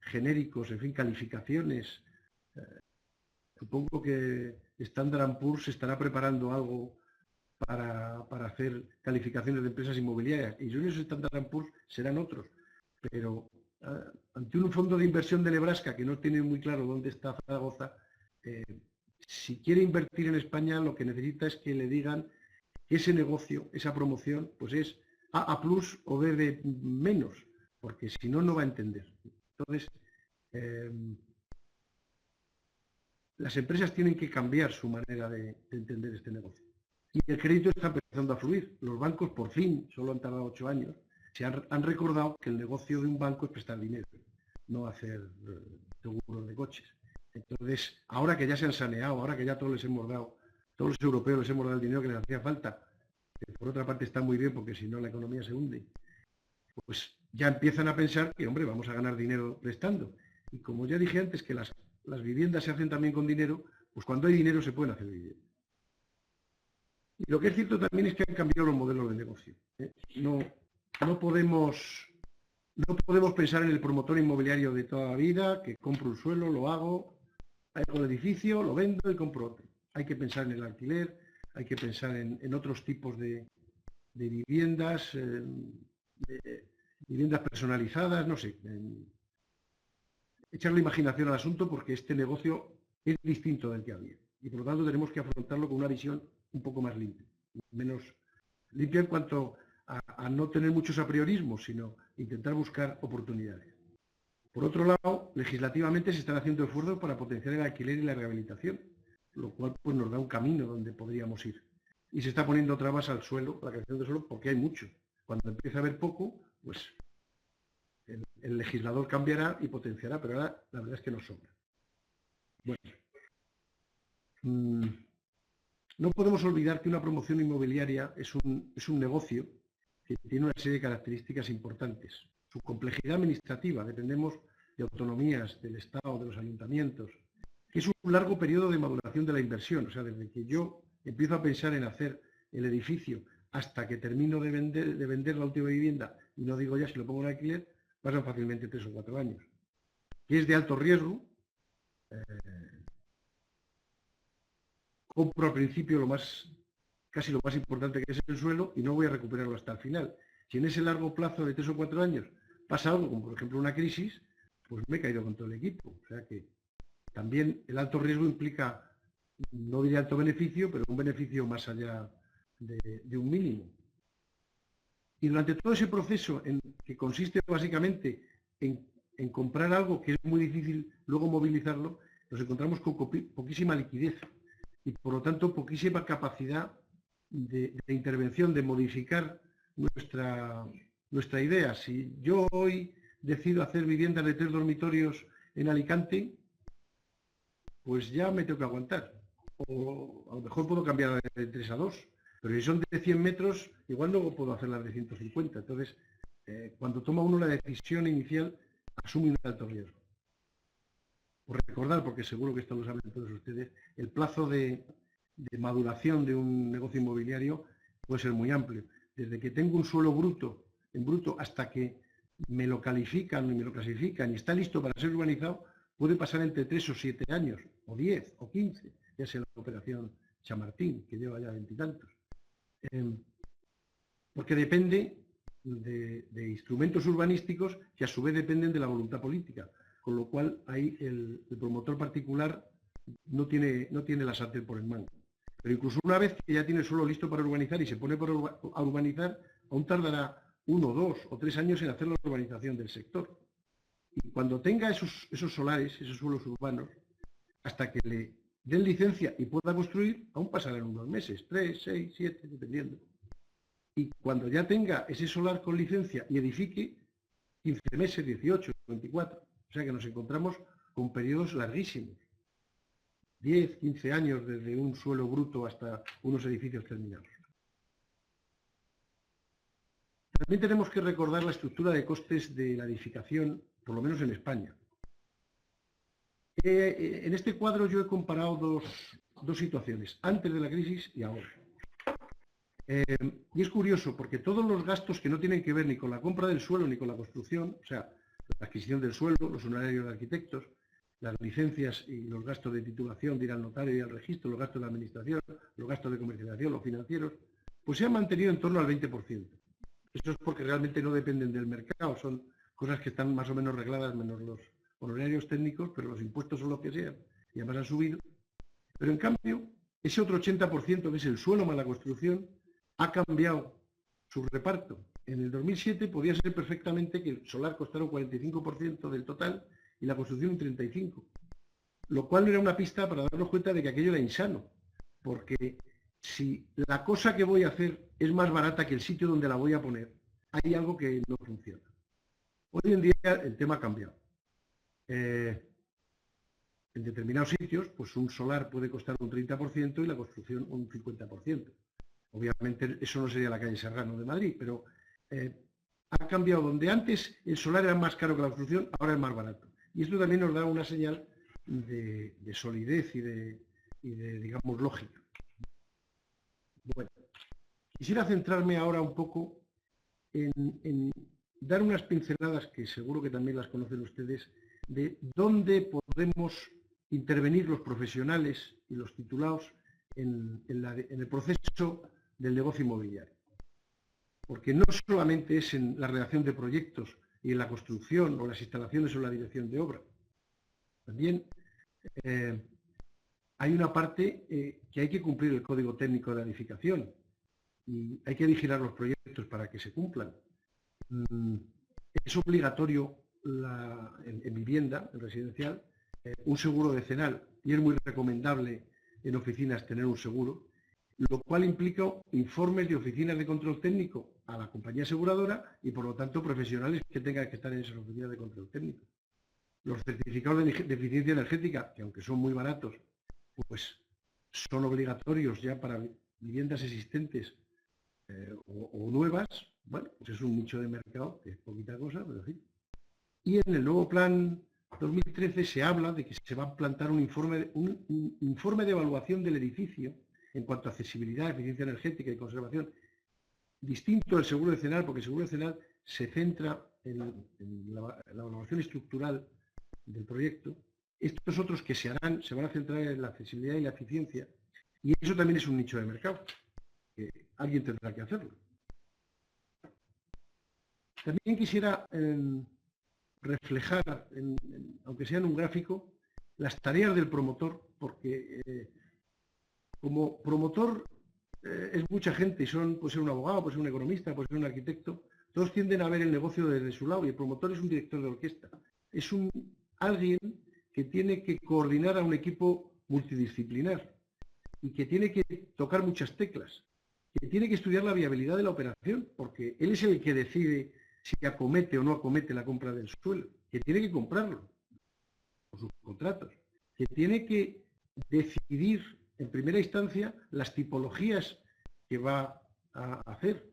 genéricos, en fin, calificaciones. Supongo que Standard & Poor's se estará preparando algo para hacer calificaciones de empresas inmobiliarias. Y esos Standard & Poor's serán otros. Pero ante un fondo de inversión de Nebraska que no tiene muy claro dónde está Zaragoza, si quiere invertir en España, lo que necesita es que le digan que ese negocio, esa promoción, pues es A plus o B de menos, porque si no, no va a entender. Entonces, las empresas tienen que cambiar su manera de entender este negocio. Y el crédito está empezando a fluir. Los bancos, por fin, solo han tardado 8 años, se han recordado que el negocio de un banco es prestar dinero, no hacer seguros de coches. Entonces, ahora que ya se han saneado, ahora que ya todos les hemos dado, todos los europeos les hemos dado el dinero que les hacía falta, que por otra parte está muy bien porque si no la economía se hunde, pues ya empiezan a pensar que, hombre, vamos a ganar dinero prestando. Y como ya dije antes que las viviendas se hacen también con dinero, pues cuando hay dinero se pueden hacer viviendas. Y lo que es cierto también es que han cambiado los modelos de negocio. No podemos pensar en el promotor inmobiliario de toda la vida, que compro un suelo, lo hago el edificio, lo vendo y compro otro. Hay que pensar en el alquiler, hay que pensar en otros tipos de viviendas, viviendas personalizadas, no sé. Echarle imaginación al asunto porque este negocio es distinto del que había. Y por lo tanto tenemos que afrontarlo con una visión un poco más limpia. Menos limpia en cuanto a no tener muchos apriorismos, sino intentar buscar oportunidades. Por otro lado, legislativamente se están haciendo esfuerzos para potenciar el alquiler y la rehabilitación, lo cual pues, nos da un camino donde podríamos ir. Y se está poniendo trabas al suelo, a la creación de suelo, porque hay mucho. Cuando empieza a haber poco, pues el legislador cambiará y potenciará, pero ahora la verdad es que nos sobra. Bueno, no podemos olvidar que una promoción inmobiliaria es un negocio que tiene una serie de características importantes. Su complejidad administrativa, dependemos de autonomías del Estado, de los ayuntamientos, que es un largo periodo de maduración de la inversión, o sea, desde que yo empiezo a pensar en hacer el edificio hasta que termino de vender la última vivienda, y no digo ya si lo pongo en alquiler, pasan fácilmente 3 o 4 años. Que es de alto riesgo, compro al principio casi lo más importante que es el suelo y no voy a recuperarlo hasta el final. Si en ese largo plazo de 3 o 4 años pasa algo, como por ejemplo una crisis, pues me he caído con todo el equipo. O sea que también el alto riesgo implica, no diría alto beneficio, pero un beneficio más allá de un mínimo. Y durante todo ese proceso, que consiste básicamente en comprar algo que es muy difícil luego movilizarlo, nos encontramos con poquísima liquidez y por lo tanto poquísima capacidad de intervención, de modificar nuestra idea. Si yo hoy decido hacer viviendas de 3 dormitorios en Alicante, pues ya me tengo que aguantar. O a lo mejor puedo cambiar de 3 a 2, pero si son de 100 metros, igual no puedo hacerlas de 150. Entonces, cuando toma uno la decisión inicial, asume un alto riesgo. Por recordar, porque seguro que esto lo saben todos ustedes, el plazo de maduración de un negocio inmobiliario puede ser muy amplio. Desde que tengo un suelo en bruto hasta que me lo califican y me lo clasifican y está listo para ser urbanizado, puede pasar entre 3 o 7 años, o 10 o 15, ya sea la operación Chamartín, que lleva ya 20 y tantos. Porque depende de instrumentos urbanísticos que a su vez dependen de la voluntad política, con lo cual ahí el promotor particular no tiene la sartén por el mango. Pero incluso una vez que ya tiene el suelo listo para urbanizar y se pone a urbanizar, aún tardará 1, 2 o 3 años en hacer la urbanización del sector. Y cuando tenga esos solares, esos suelos urbanos, hasta que le den licencia y pueda construir, aún pasarán unos meses, 3, 6, 7, dependiendo. Y cuando ya tenga ese solar con licencia y edifique, 15 meses, 18, 24. O sea que nos encontramos con periodos larguísimos. 10, 15 años desde un suelo bruto hasta unos edificios terminados. También tenemos que recordar la estructura de costes de la edificación, por lo menos en España. En este cuadro yo he comparado dos situaciones, antes de la crisis y ahora. Y es curioso porque todos los gastos que no tienen que ver ni con la compra del suelo ni con la construcción, o sea, la adquisición del suelo, los honorarios de arquitectos, las licencias y los gastos de titulación, de ir al notario y al registro, los gastos de administración, los gastos de comercialización, los financieros, pues se han mantenido en torno al 20%. Eso es porque realmente no dependen del mercado, son cosas que están más o menos regladas, menos los honorarios técnicos, pero los impuestos son los que sean, y además han subido. Pero en cambio, ese otro 80% que es el suelo más la construcción, ha cambiado su reparto. En el 2007 podía ser perfectamente que el solar costara un 45% del total y la construcción un 35%, lo cual no era una pista para darnos cuenta de que aquello era insano, porque si la cosa que voy a hacer es más barata que el sitio donde la voy a poner, hay algo que no funciona. Hoy en día el tema ha cambiado. En determinados sitios, pues un solar puede costar un 30% y la construcción un 50%. Obviamente eso no sería la calle Serrano de Madrid, pero ha cambiado. Donde antes el solar era más caro que la construcción, ahora es más barato. Y esto también nos da una señal de solidez y de, digamos, lógica. Bueno, quisiera centrarme ahora un poco en dar unas pinceladas, que seguro que también las conocen ustedes, de dónde podemos intervenir los profesionales y los titulados en el proceso del negocio inmobiliario. Porque no solamente es en la redacción de proyectos y en la construcción o las instalaciones o la dirección de obra. También hay una parte que hay que cumplir el código técnico de la edificación y hay que vigilar los proyectos para que se cumplan. Es obligatorio en vivienda, en residencial, un seguro decenal y es muy recomendable en oficinas tener un seguro, lo cual implica informes de oficinas de control técnico a la compañía aseguradora y por lo tanto profesionales que tengan que estar en esas oficinas de control técnico. Los certificados de eficiencia energética, que aunque son muy baratos, pues son obligatorios ya para viviendas existentes o nuevas. Bueno, pues es un nicho de mercado que es poquita cosa, pero sí. Y en el nuevo plan 2013 se habla de que se va a plantar un informe de evaluación del edificio en cuanto a accesibilidad, eficiencia energética y conservación, distinto del seguro decenal, porque el seguro decenal se centra en la evaluación estructural del proyecto. Estos otros que se harán se van a centrar en la accesibilidad y la eficiencia, y eso también es un nicho de mercado, que alguien tendrá que hacerlo. También quisiera reflejar, aunque sea en un gráfico, las tareas del promotor, porque como promotor es mucha gente, y puede ser un abogado, puede ser un economista, puede ser un arquitecto, todos tienden a ver el negocio desde su lado, y el promotor es un director de orquesta. Es alguien que tiene que coordinar a un equipo multidisciplinar y que tiene que tocar muchas teclas, que tiene que estudiar la viabilidad de la operación, porque él es el que decide si acomete o no acomete la compra del suelo, que tiene que comprarlo por sus contratos, que tiene que decidir en primera instancia las tipologías que va a hacer.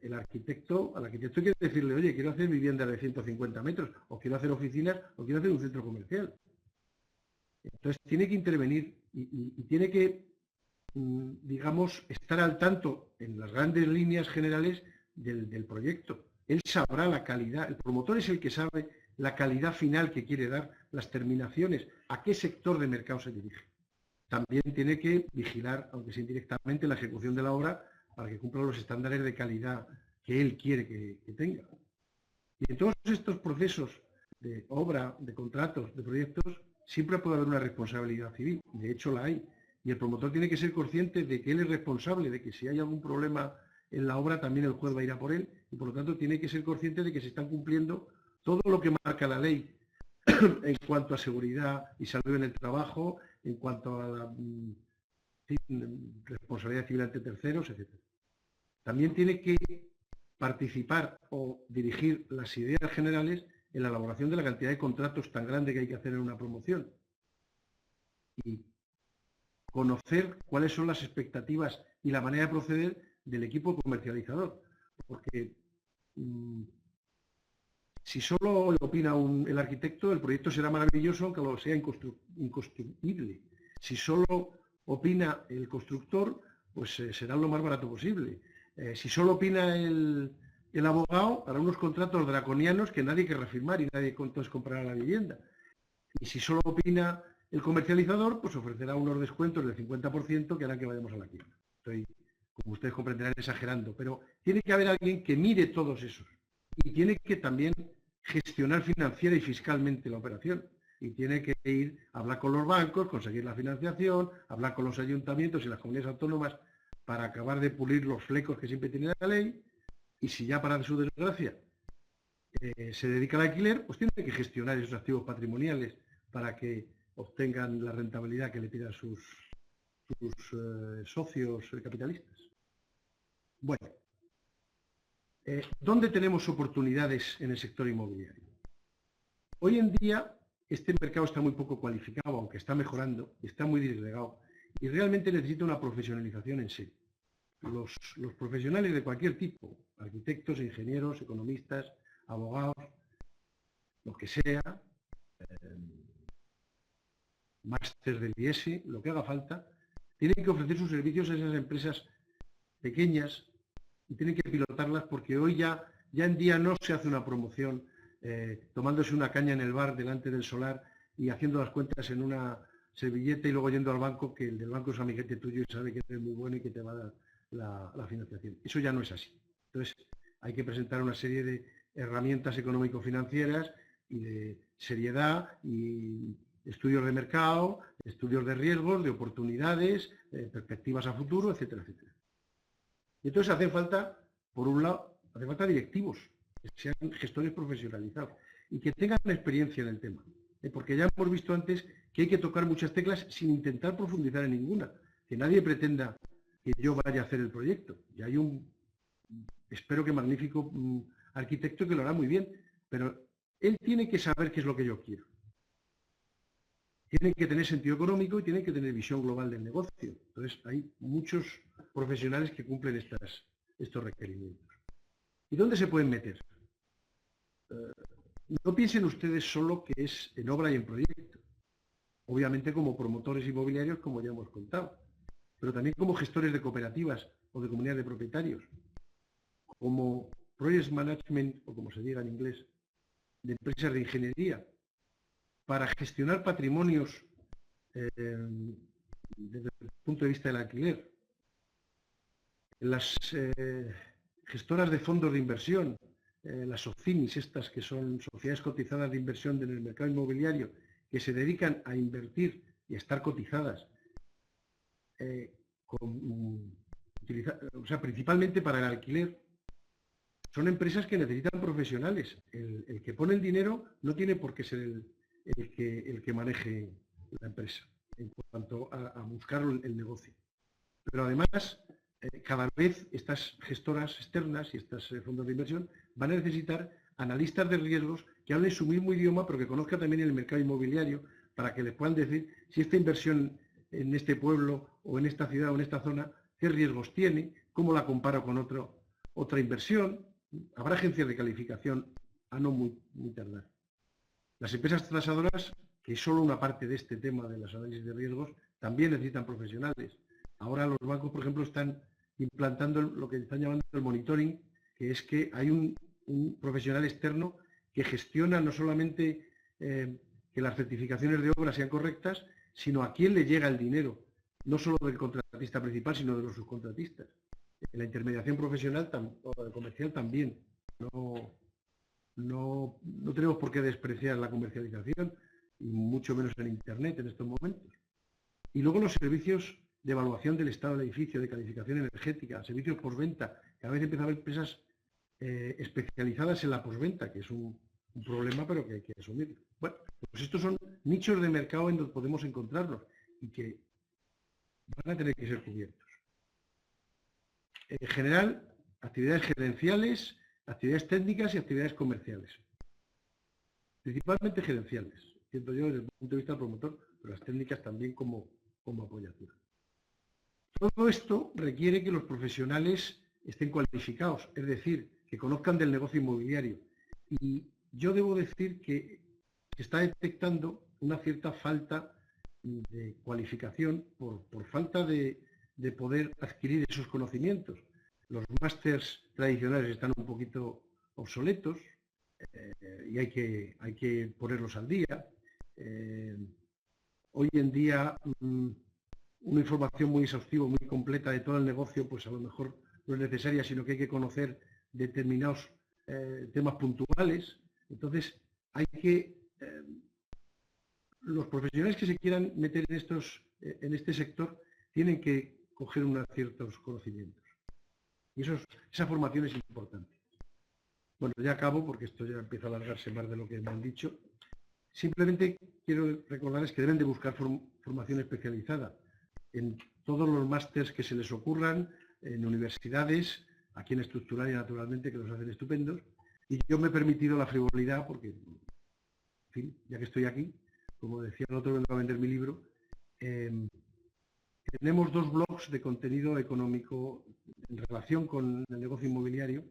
El arquitecto, al arquitecto hay que decirle, oye, quiero hacer viviendas de 150 metros, o quiero hacer oficinas, o quiero hacer un centro comercial. Entonces tiene que intervenir y tiene que, digamos, estar al tanto en las grandes líneas generales del proyecto. Él sabrá la calidad, el promotor es el que sabe la calidad final que quiere dar, las terminaciones, a qué sector de mercado se dirige. También tiene que vigilar, aunque sea indirectamente, la ejecución de la obra para que cumpla los estándares de calidad que él quiere que tenga. Y en todos estos procesos de obra, de contratos, de proyectos, siempre puede haber una responsabilidad civil, de hecho la hay. Y el promotor tiene que ser consciente de que él es responsable, de que si hay algún problema en la obra también el juez va a ir a por él, y por lo tanto tiene que ser consciente de que se están cumpliendo todo lo que marca la ley en cuanto a seguridad y salud en el trabajo, en cuanto a la responsabilidad civil ante terceros, etc. También tiene que participar o dirigir las ideas generales en la elaboración de la cantidad de contratos tan grande que hay que hacer en una promoción y conocer cuáles son las expectativas y la manera de proceder del equipo comercializador, porque si solo opina el arquitecto, el proyecto será maravilloso aunque lo sea inconstruible. Si solo opina el constructor, pues será lo más barato posible. Si solo opina el abogado, hará unos contratos draconianos que nadie querrá firmar y nadie entonces comprará la vivienda. Y si solo opina el comercializador, pues ofrecerá unos descuentos del 50% que harán que vayamos a la quiebra. Estoy, como ustedes comprenderán, exagerando, pero tiene que haber alguien que mire todos esos y tiene que también gestionar financiera y fiscalmente la operación. Y tiene que ir a hablar con los bancos, conseguir la financiación, hablar con los ayuntamientos y las comunidades autónomas para acabar de pulir los flecos que siempre tiene la ley y si ya para su desgracia se dedica al alquiler, pues tiene que gestionar esos activos patrimoniales para que obtengan la rentabilidad que le pidan sus socios capitalistas. Bueno, ¿dónde tenemos oportunidades en el sector inmobiliario? Hoy en día este mercado está muy poco cualificado, aunque está mejorando, está muy disgregado y realmente necesita una profesionalización en serio. Los profesionales de cualquier tipo, arquitectos, ingenieros, economistas, abogados, lo que sea, máster del IES, lo que haga falta, tienen que ofrecer sus servicios a esas empresas pequeñas y tienen que pilotarlas porque hoy ya en día no se hace una promoción tomándose una caña en el bar delante del solar y haciendo las cuentas en una servilleta y luego yendo al banco, que el del banco es amiguete tuyo y sabe que eres muy bueno y que te va a dar la financiación. Eso ya no es así. Entonces, hay que presentar una serie de herramientas económico-financieras y de seriedad y estudios de mercado, estudios de riesgos, de oportunidades, perspectivas a futuro, etcétera, etcétera. Y entonces hace falta, por un lado, hace falta directivos, que sean gestores profesionalizados y que tengan experiencia en el tema. Porque ya hemos visto antes que hay que tocar muchas teclas sin intentar profundizar en ninguna. Que nadie pretenda que yo vaya a hacer el proyecto. Y hay un, espero que magnífico arquitecto que lo hará muy bien, pero él tiene que saber qué es lo que yo quiero. Tiene que tener sentido económico y tiene que tener visión global del negocio. Entonces, hay muchos profesionales que cumplen estos requerimientos. ¿Y dónde se pueden meter? No piensen ustedes solo que es en obra y en proyecto. Obviamente como promotores inmobiliarios, como ya hemos contado, pero también como gestores de cooperativas o de comunidades de propietarios, como project management, o como se diga en inglés, de empresas de ingeniería, para gestionar patrimonios desde el punto de vista del alquiler. Las gestoras de fondos de inversión, las SOCIMIs, estas que son sociedades cotizadas de inversión en el mercado inmobiliario, que se dedican a invertir y a estar cotizadas, principalmente para el alquiler, son empresas que necesitan profesionales. El que pone el dinero no tiene por qué ser el que maneje la empresa en cuanto a buscar el negocio. Pero además, cada vez estas gestoras externas y estos fondos de inversión van a necesitar analistas de riesgos que hablen su mismo idioma, pero que conozcan también el mercado inmobiliario, para que les puedan decir si esta inversión en este pueblo o en esta ciudad o en esta zona, qué riesgos tiene, cómo la comparo con otra inversión. Habrá agencias de calificación a no muy tardar. Las empresas tasadoras, que es solo una parte de este tema de los análisis de riesgos, también necesitan profesionales. Ahora los bancos, por ejemplo, están implantando lo que están llamando el monitoring, que es que hay un profesional externo que gestiona no solamente que las certificaciones de obra sean correctas, sino a quién le llega el dinero, no solo del contratista principal, sino de los subcontratistas. En la intermediación profesional o comercial también. No tenemos por qué despreciar la comercialización, y mucho menos en Internet en estos momentos. Y luego los servicios de evaluación del estado del edificio, de calificación energética, servicios postventa. Cada vez empieza a haber empresas especializadas en la postventa, que es un problema, pero que hay que asumir. Bueno, pues estos son nichos de mercado en donde podemos encontrarlos y que van a tener que ser cubiertos. En general, actividades gerenciales, actividades técnicas y actividades comerciales. Principalmente gerenciales, siento yo desde el punto de vista del promotor, pero las técnicas también como apoyatura. Todo esto requiere que los profesionales estén cualificados, es decir, que conozcan del negocio inmobiliario. Y yo debo decir que se está detectando una cierta falta de cualificación por falta de poder adquirir esos conocimientos. Los másters tradicionales están un poquito obsoletos y hay que ponerlos al día. Hoy en día una información muy exhaustiva, muy completa de todo el negocio, pues a lo mejor no es necesaria, sino que hay que conocer determinados temas puntuales. Entonces, los profesionales que se quieran meter en este sector tienen que coger unos ciertos conocimientos. Y esa formación es importante. Bueno, ya acabo porque esto ya empieza a alargarse más de lo que me han dicho. Simplemente quiero recordarles que deben de buscar formación especializada en todos los másters que se les ocurran, en universidades, aquí en Estructuralia naturalmente, que los hacen estupendos. Y yo me he permitido la frivolidad porque, en fin, ya que estoy aquí, como decía el otro, vengo a vender mi libro. Tenemos 2 blogs de contenido económico en relación con el negocio inmobiliario,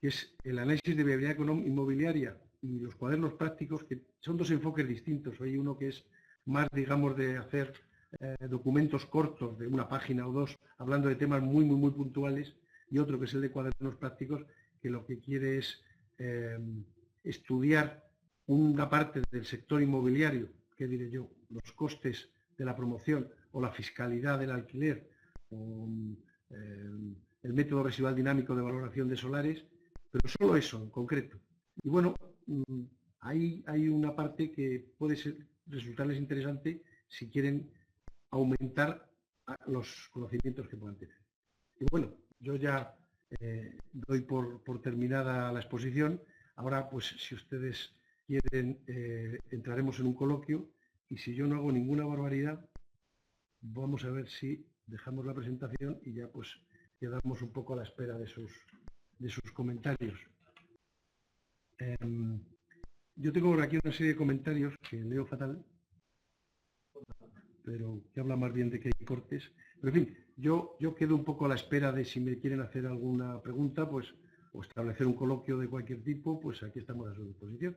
que es el análisis de viabilidad inmobiliaria y los cuadernos prácticos, que son 2 enfoques distintos. Hay uno que es más, digamos, de hacer documentos cortos de una página o 2, hablando de temas muy, muy, muy puntuales, y otro que es el de cuadernos prácticos, que lo que quiere es estudiar una parte del sector inmobiliario, que diré yo, los costes de la promoción o la fiscalidad del alquiler, o el método residual dinámico de valoración de solares, pero solo eso en concreto. Y bueno, hay una parte que puede resultarles interesante si quieren aumentar los conocimientos que puedan tener. Y bueno, yo ya doy por terminada la exposición. Ahora, pues si ustedes quieren, entraremos en un coloquio, y si yo no hago ninguna barbaridad, vamos a ver si dejamos la presentación y ya pues quedamos un poco a la espera de sus comentarios. Yo tengo por aquí una serie de comentarios que leo fatal, pero que habla más bien de que hay cortes. Pero en fin, yo quedo un poco a la espera de si me quieren hacer alguna pregunta, pues, o establecer un coloquio de cualquier tipo, pues aquí estamos a su disposición.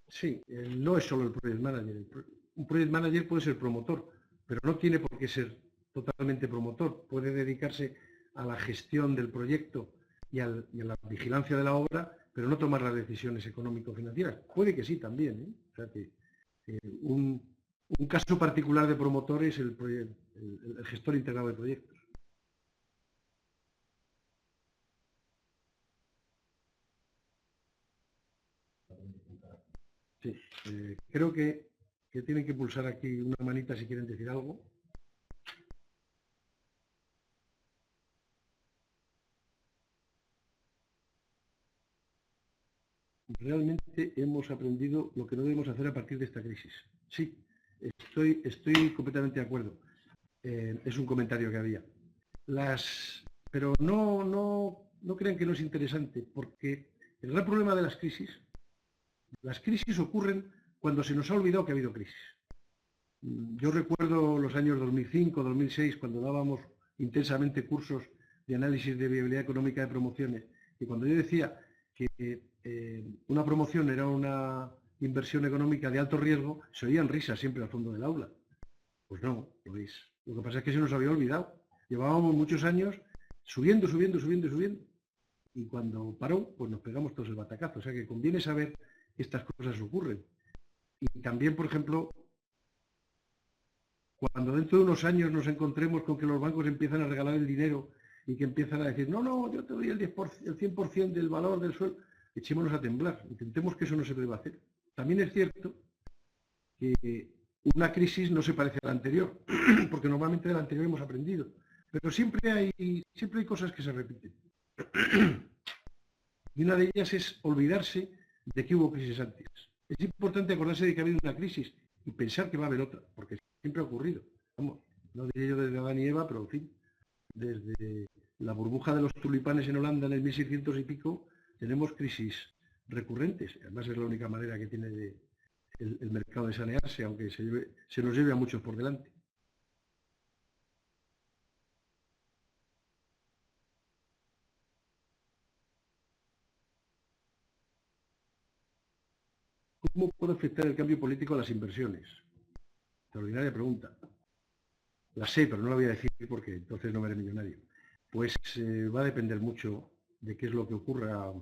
Sí, no es solo el project manager. Un project manager puede ser promotor, pero no tiene por qué ser totalmente promotor. Puede dedicarse a la gestión del proyecto y a la vigilancia de la obra, pero no tomar las decisiones económico-financieras. Puede que sí también, ¿eh? O sea que un caso particular de promotor es el gestor integrado de proyectos. Sí, creo que tienen que pulsar aquí una manita si quieren decir algo. Realmente hemos aprendido lo que no debemos hacer a partir de esta crisis. Sí, estoy completamente de acuerdo. Es un comentario que había. Pero no crean que no es interesante, porque el gran problema de las crisis ocurren cuando se nos ha olvidado que ha habido crisis. Yo recuerdo los años 2005, 2006, cuando dábamos intensamente cursos de análisis de viabilidad económica de promociones, y cuando yo decía que una promoción era una inversión económica de alto riesgo, se oían risas siempre al fondo del aula. Pues no, lo es. Lo que pasa es que se nos había olvidado. Llevábamos muchos años subiendo, y cuando paró, pues nos pegamos todos el batacazo. O sea que conviene saber que estas cosas ocurren. Y también, por ejemplo, cuando dentro de unos años nos encontremos con que los bancos empiezan a regalar el dinero y que empiezan a decir, no, yo te doy el 100% del valor del suelo, echémonos a temblar. Intentemos que eso no se deba hacer. También es cierto que una crisis no se parece a la anterior, porque normalmente de la anterior hemos aprendido. Pero siempre hay cosas que se repiten. Y una de ellas es olvidarse de que hubo crisis antes. Es importante acordarse de que ha habido una crisis y pensar que va a haber otra, porque siempre ha ocurrido. Vamos, no diré yo desde Adán y Eva, pero en fin, desde la burbuja de los tulipanes en Holanda en el 1600 y pico, tenemos crisis recurrentes. Además es la única manera que tiene el mercado de sanearse, aunque se nos lleve a muchos por delante. ¿Cómo puede afectar el cambio político a las inversiones? Extraordinaria pregunta. La sé, pero no la voy a decir porque entonces no me haré millonario. Pues va a depender mucho de qué es lo que ocurra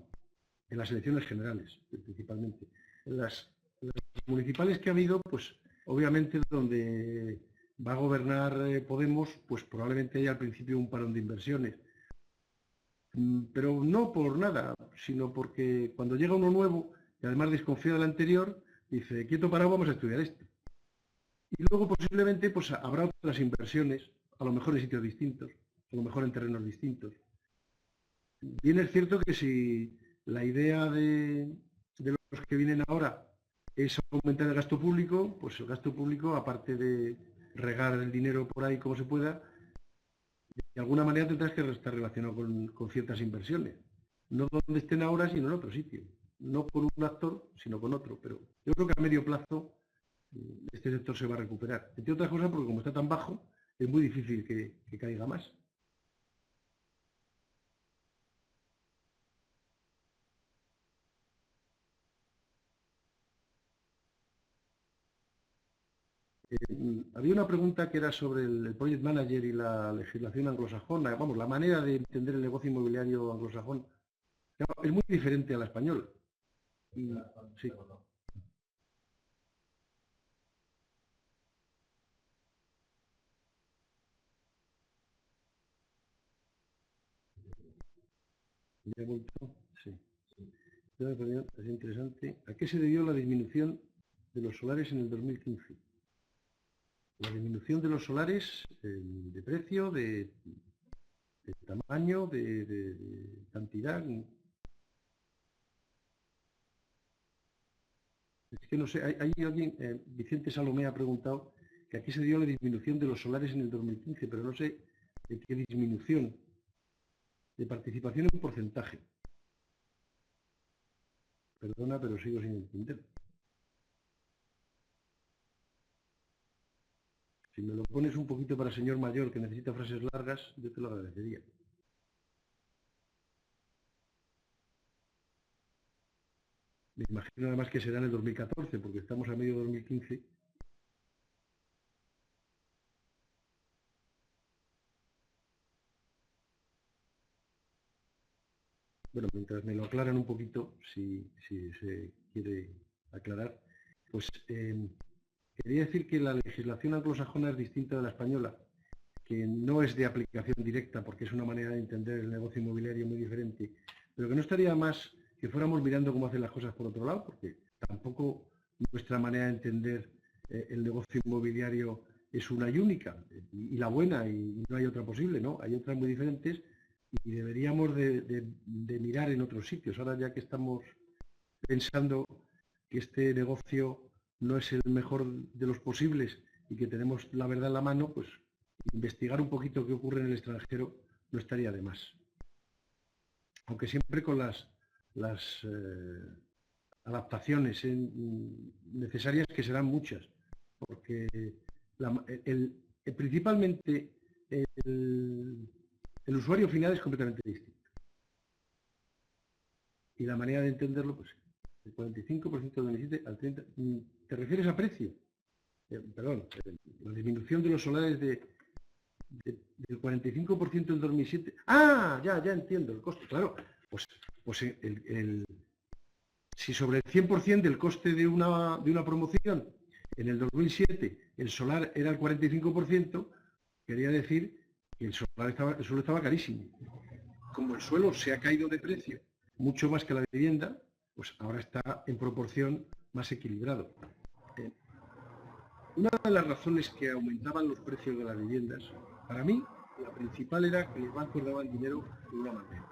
en las elecciones generales, principalmente. En las municipales que ha habido, pues obviamente donde va a gobernar Podemos, pues probablemente haya al principio un parón de inversiones. Pero no por nada, sino porque cuando llega uno nuevo, y además desconfía del anterior, dice, quieto parado, vamos a estudiar esto. Y luego posiblemente pues, habrá otras inversiones, a lo mejor en sitios distintos, a lo mejor en terrenos distintos. Bien es cierto que si la idea de los que vienen ahora es aumentar el gasto público, pues el gasto público, aparte de regar el dinero por ahí como se pueda, de alguna manera tendrás que estar relacionado con ciertas inversiones. No donde estén ahora, sino en otro sitio. No con un actor, sino con otro. Pero yo creo que a medio plazo este sector se va a recuperar. Entre otras cosas, porque como está tan bajo, es muy difícil que caiga más. Había una pregunta que era sobre el project manager y la legislación anglosajona, vamos, la manera de entender el negocio inmobiliario anglosajón es muy diferente a la española. Y, sí. ¿Ya he vuelto? Sí. Es interesante. ¿A qué se debió la disminución de los solares en el 2015? La disminución de los solares de precio, de tamaño, de cantidad. Es que no sé, hay alguien, Vicente Salomé ha preguntado que a qué se dio la disminución de los solares en el 2015, pero no sé de qué disminución. De participación en porcentaje. Perdona, pero sigo sin entender. Si me lo pones un poquito para señor mayor que necesita frases largas, yo te lo agradecería. Me imagino además que será en el 2014, porque estamos a medio de 2015. Bueno, mientras me lo aclaran un poquito, si se quiere aclarar, pues quería decir que la legislación anglosajona es distinta de la española, que no es de aplicación directa, porque es una manera de entender el negocio inmobiliario muy diferente, pero que no estaría más que fuéramos mirando cómo hacen las cosas por otro lado, porque tampoco nuestra manera de entender el negocio inmobiliario es una y única, y la buena, y no hay otra posible, ¿no? Hay otras muy diferentes, y deberíamos de mirar en otros sitios. Ahora ya que estamos pensando que este negocio no es el mejor de los posibles y que tenemos la verdad en la mano, pues investigar un poquito qué ocurre en el extranjero no estaría de más. Aunque siempre con las adaptaciones necesarias, que serán muchas, porque principalmente el usuario final es completamente distinto. Y la manera de entenderlo, pues, el 45% de 2007 al 30%. ¿Te refieres a precio? Perdón, la disminución de los solares del 45% en 2007. ¡Ah! Ya entiendo, el coste. Claro, pues si sobre el 100% del coste de una promoción en el 2007 el solar era el 45%, quería decir que el suelo estaba carísimo. Como el suelo se ha caído de precio mucho más que la vivienda, pues ahora está en proporción más equilibrado. Una de las razones que aumentaban los precios de las viviendas, para mí, la principal era que los bancos daban dinero de una manera.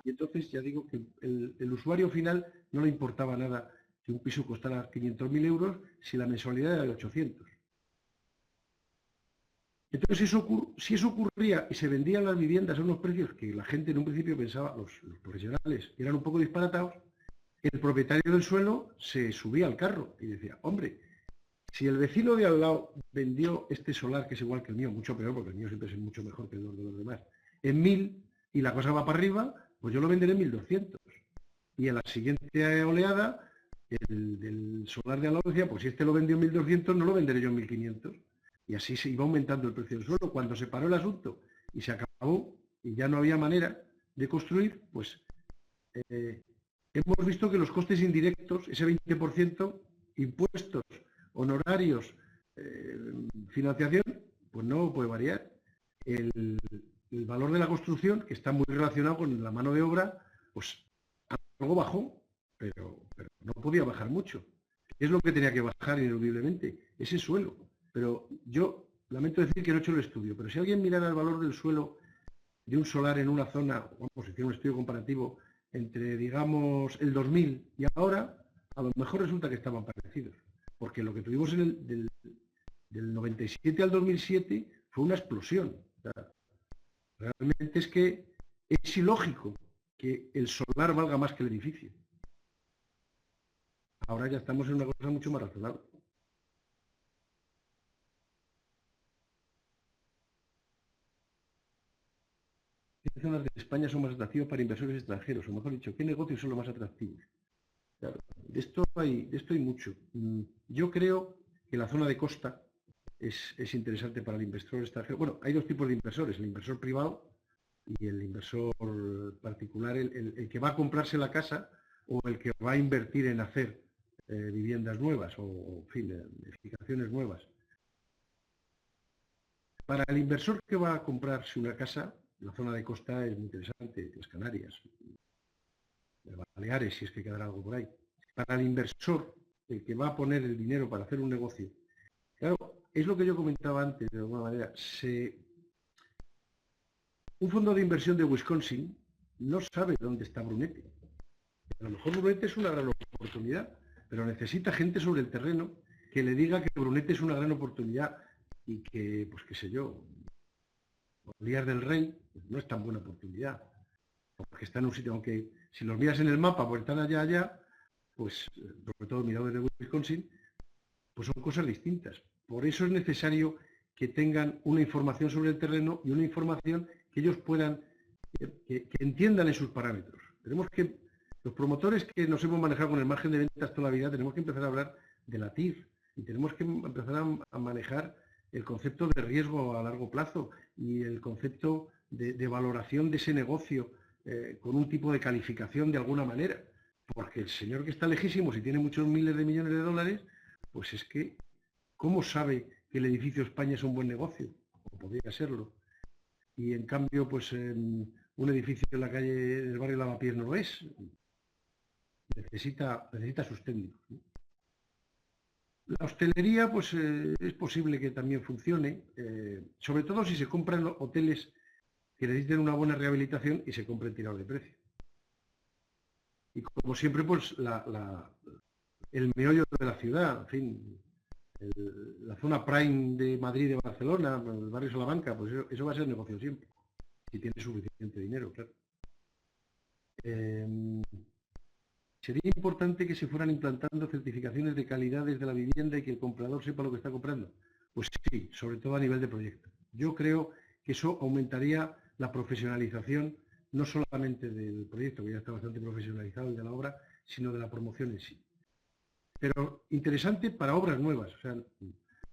Y entonces ya digo que el usuario final no le importaba nada que un piso costara 500.000 euros si la mensualidad era de 800. Entonces, si eso ocurría y se vendían las viviendas a unos precios que la gente en un principio pensaba, los profesionales, eran un poco disparatados, el propietario del suelo se subía al carro y decía, hombre, si el vecino de al lado vendió este solar, que es igual que el mío, mucho peor, porque el mío siempre es mucho mejor que el de los demás, en 1.000 y la cosa va para arriba, pues yo lo venderé en 1.200. Y en la siguiente oleada, el del solar de al lado decía, pues si este lo vendió en 1.200, no lo venderé yo en 1.500. Y así se iba aumentando el precio del suelo. Cuando se paró el asunto y se acabó y ya no había manera de construir, pues hemos visto que los costes indirectos, ese 20%, impuestos, honorarios, financiación, pues no puede variar. el valor de la construcción, que está muy relacionado con la mano de obra, pues algo bajó, pero no podía bajar mucho. ¿Qué es lo que tenía que bajar ineludiblemente? Ese suelo. Pero yo lamento decir que no he hecho el estudio, pero si alguien mirara el valor del suelo de un solar en una zona, vamos a hacer un estudio comparativo entre, digamos, el 2000 y ahora, a lo mejor resulta que estaban parecidos. Porque lo que tuvimos del 97 al 2007 fue una explosión. O sea, realmente es que es ilógico que el solar valga más que el edificio. Ahora ya estamos en una cosa mucho más razonable. ¿Qué zonas de España son más atractivas para inversores extranjeros? O mejor dicho, ¿qué negocios son los más atractivos? Claro, de esto hay mucho. Yo creo que la zona de costa es interesante para el inversor extranjero. Bueno, hay dos tipos de inversores, el inversor privado y el inversor particular, el que va a comprarse la casa o el que va a invertir en hacer viviendas nuevas o, en fin, edificaciones nuevas. Para el inversor que va a comprarse una casa, la zona de costa es muy interesante, las Canarias, Baleares, si es que quedará algo por ahí. Para el inversor, el que va a poner el dinero para hacer un negocio, claro, es lo que yo comentaba antes, de alguna manera, un fondo de inversión de Wisconsin no sabe dónde está Brunete. A lo mejor Brunete es una gran oportunidad, pero necesita gente sobre el terreno que le diga que Brunete es una gran oportunidad y que, pues qué sé yo, Bolívar del Rey no es tan buena oportunidad, porque está en un sitio, aunque si los miras en el mapa, pues están allá, pues sobre todo mirado desde Wisconsin, pues son cosas distintas. Por eso es necesario que tengan una información sobre el terreno y una información que ellos puedan, que entiendan en sus parámetros. Tenemos que, los promotores que nos hemos manejado con el margen de ventas toda la vida, tenemos que empezar a hablar de la TIR y tenemos que empezar a manejar el concepto de riesgo a largo plazo y el concepto de valoración de ese negocio con un tipo de calificación de alguna manera. Porque el señor que está lejísimo, si tiene muchos miles de millones de dólares, pues es que, ¿cómo sabe que el edificio España es un buen negocio? O podría serlo. Y en cambio, pues un edificio en la calle, en el barrio Lavapiés no lo es. Necesita sus técnicos, ¿no? La hostelería, pues es posible que también funcione, sobre todo si se compran hoteles que necesiten una buena rehabilitación y se compren tirados de precio. Y como siempre, pues el meollo de la ciudad, en fin, la zona prime de Madrid y de Barcelona, el barrio Salamanca, pues eso va a ser negocio siempre, si tiene suficiente dinero, claro. Sería importante que se fueran implantando certificaciones de calidad desde la vivienda y que el comprador sepa lo que está comprando. Pues sí, sobre todo a nivel de proyecto. Yo creo que eso aumentaría la profesionalización, no solamente del proyecto, que ya está bastante profesionalizado, y de la obra, sino de la promoción en sí. Pero interesante para obras nuevas. O sea,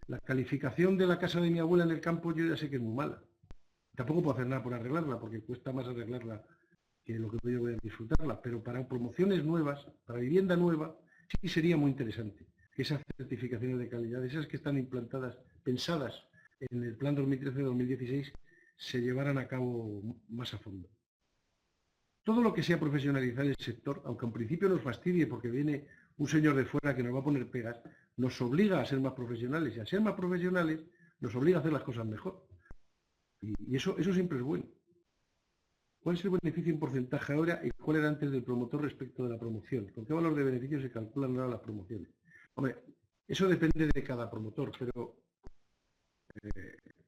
la calificación de la casa de mi abuela en el campo yo ya sé que es muy mala. Tampoco puedo hacer nada por arreglarla, porque cuesta más arreglarla que lo que yo voy a disfrutarla, pero para promociones nuevas, para vivienda nueva, sí sería muy interesante que esas certificaciones de calidad, esas que están implantadas, pensadas en el plan 2013-2016, se llevaran a cabo más a fondo. Todo lo que sea profesionalizar el sector, aunque en principio nos fastidie porque viene un señor de fuera que nos va a poner pegas, nos obliga a ser más profesionales, y a ser más profesionales nos obliga a hacer las cosas mejor. Y eso siempre es bueno. ¿Cuál es el beneficio en porcentaje ahora y cuál era antes del promotor respecto de la promoción? ¿Con qué valor de beneficio se calculan ahora las promociones? Hombre, eso depende de cada promotor, pero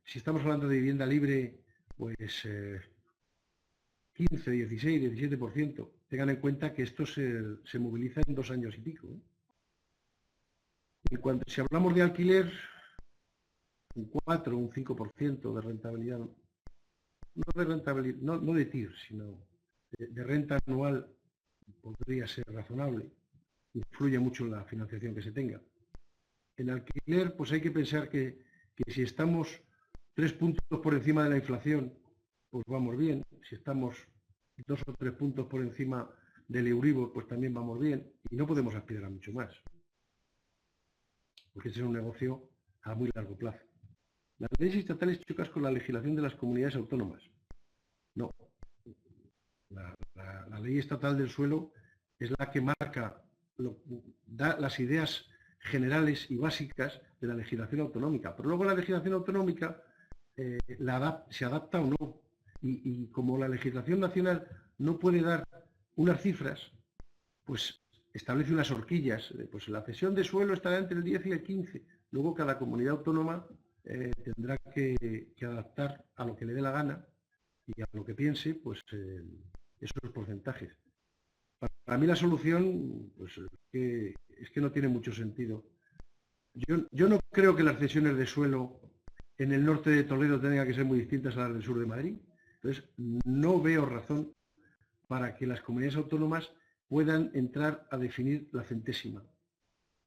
si estamos hablando de vivienda libre, pues 15, 16, 17%. Tengan en cuenta que esto se moviliza en 2 años y pico. En cuanto, si hablamos de alquiler, un 4, un 5% de rentabilidad. No de rentabilidad, no de TIR, sino de renta anual, podría ser razonable. Influye mucho en la financiación que se tenga. En alquiler, pues hay que pensar que si estamos 3 puntos por encima de la inflación, pues vamos bien. Si estamos 2 o 3 puntos por encima del Euribor, pues también vamos bien. Y no podemos aspirar a mucho más. Porque ese es un negocio a muy largo plazo. Las leyes estatales chocan con la legislación de las comunidades autónomas. ley estatal del suelo es la que marca, da las ideas generales y básicas de la legislación autonómica. Pero luego la legislación autonómica se adapta o no. Y como la legislación nacional no puede dar unas cifras, pues establece unas horquillas. Pues la cesión de suelo estará entre el 10 y el 15. Luego cada comunidad autónoma tendrá que adaptar a lo que le dé la gana y a lo que piense, pues esos porcentajes. Para mí la solución pues, es que no tiene mucho sentido. Yo no creo que las cesiones de suelo en el norte de Toledo tengan que ser muy distintas a las del sur de Madrid. Entonces, no veo razón para que las comunidades autónomas puedan entrar a definir la centésima.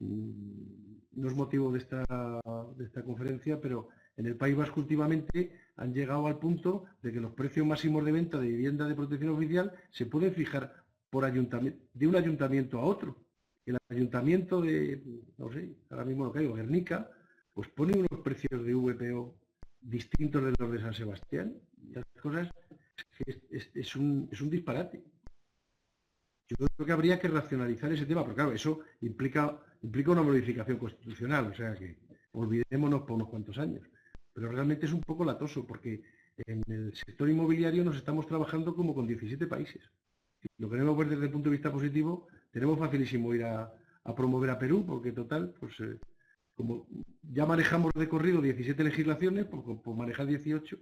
No es motivo de esta conferencia, pero en el País Vasco últimamente han llegado al punto de que los precios máximos de venta de vivienda de protección oficial se pueden fijar de un ayuntamiento a otro. El ayuntamiento de, no sé, ahora mismo no caigo, Guernica, pues pone unos precios de VPO distintos de los de San Sebastián. Y las cosas es un disparate. Yo creo que habría que racionalizar ese tema, pero claro, eso implica una modificación constitucional, o sea que olvidémonos por unos cuantos años. Pero realmente es un poco latoso, porque en el sector inmobiliario nos estamos trabajando como con 17 países. Si lo queremos ver desde el punto de vista positivo, tenemos facilísimo ir a promover a Perú, porque total, pues como ya manejamos de corrido 17 legislaciones, por manejar 18,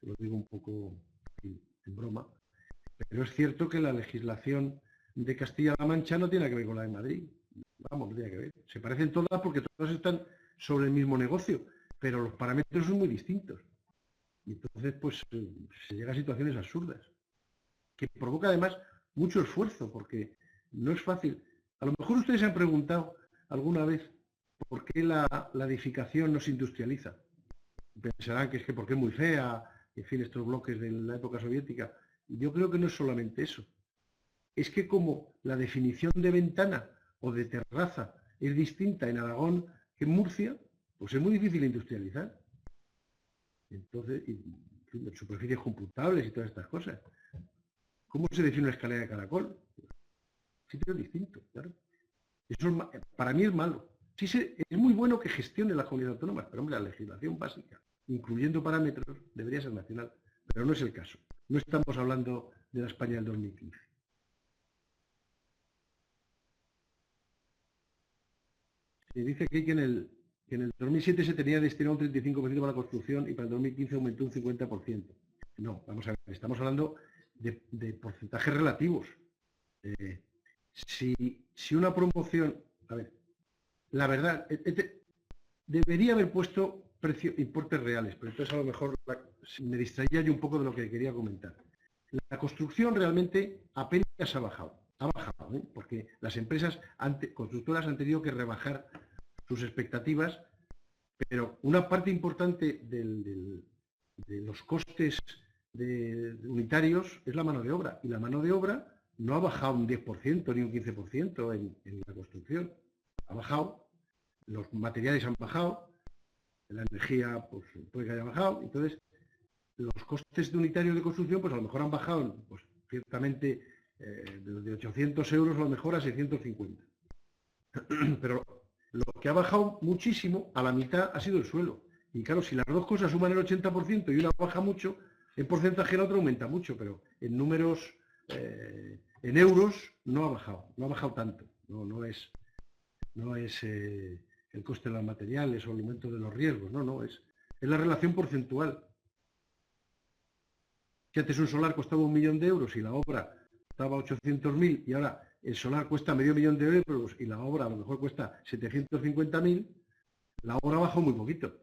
lo digo un poco en broma, pero es cierto que la legislación de Castilla-La Mancha no tiene que ver con la de Madrid. Vamos, no tiene que ver. Se parecen todas porque todas están sobre el mismo negocio, pero los parámetros son muy distintos. Y entonces, pues, se llega a situaciones absurdas, que provoca además mucho esfuerzo, porque no es fácil. A lo mejor ustedes se han preguntado alguna vez por qué la edificación no se industrializa. Pensarán que es que porque es muy fea, en fin, estos bloques de la época soviética. Yo creo que no es solamente eso. Es que como la definición de ventana o de terraza es distinta en Aragón que en Murcia, pues es muy difícil industrializar. Entonces, superficies computables y todas estas cosas. ¿Cómo se define una escalera de caracol? Sitio distinto, claro. Eso para mí es malo. Sí, es muy bueno que gestione las comunidades autónomas, pero hombre, la legislación básica, incluyendo parámetros, debería ser nacional. Pero no es el caso. No estamos hablando de la España del 2015. Se dice que en el 2007 se tenía destinado un 35% para la construcción y para el 2015 aumentó un 50%. No, vamos a ver, estamos hablando de porcentajes relativos. Si una promoción... A ver, la verdad, debería haber puesto importes reales, pero entonces a lo mejor me distraía yo un poco de lo que quería comentar. La construcción realmente apenas ha bajado. Ha bajado, porque las empresas constructoras han tenido que rebajar sus expectativas, pero una parte importante de los costes unitarios es la mano de obra, y la mano de obra no ha bajado un 10% ni un 15% en la construcción. Ha bajado, los materiales han bajado, la energía pues, puede que haya bajado, entonces los costes de unitarios de construcción pues a lo mejor han bajado, pues ciertamente de 800 euros a lo mejor a 650. Pero lo que ha bajado muchísimo, a la mitad, ha sido el suelo. Y claro, si las dos cosas suman el 80% y una baja mucho, en porcentaje la otra aumenta mucho, pero en números, en euros, no ha bajado tanto. No es el coste de los materiales o el aumento de los riesgos, es la relación porcentual. Si antes un solar costaba 1 millón de euros y la obra costaba 800.000 y ahora el solar cuesta medio millón de euros y la obra a lo mejor cuesta 750.000, la obra bajó muy poquito.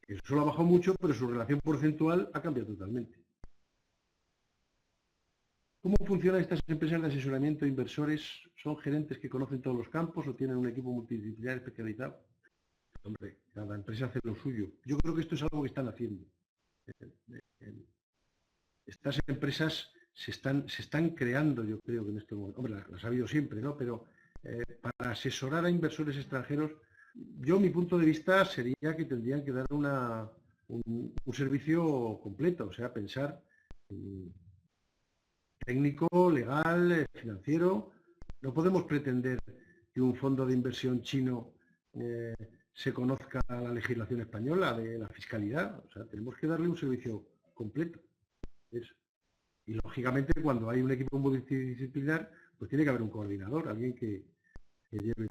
El suelo ha bajado mucho, pero su relación porcentual ha cambiado totalmente. ¿Cómo funcionan estas empresas de asesoramiento de inversores? ¿Son gerentes que conocen todos los campos o tienen un equipo multidisciplinar especializado? Hombre, cada empresa hace lo suyo. Yo creo que esto es algo que están haciendo. Estas empresas se están creando, yo creo que en este momento. Hombre, las ha habido siempre, ¿no? Pero para asesorar a inversores extranjeros, mi punto de vista sería que tendrían que dar un servicio completo, o sea, pensar técnico, legal, financiero. No podemos pretender que un fondo de inversión chino se conozca la legislación española de la fiscalidad. O sea, tenemos que darle un servicio completo. Y lógicamente cuando hay un equipo multidisciplinar, pues tiene que haber un coordinador, alguien que lleve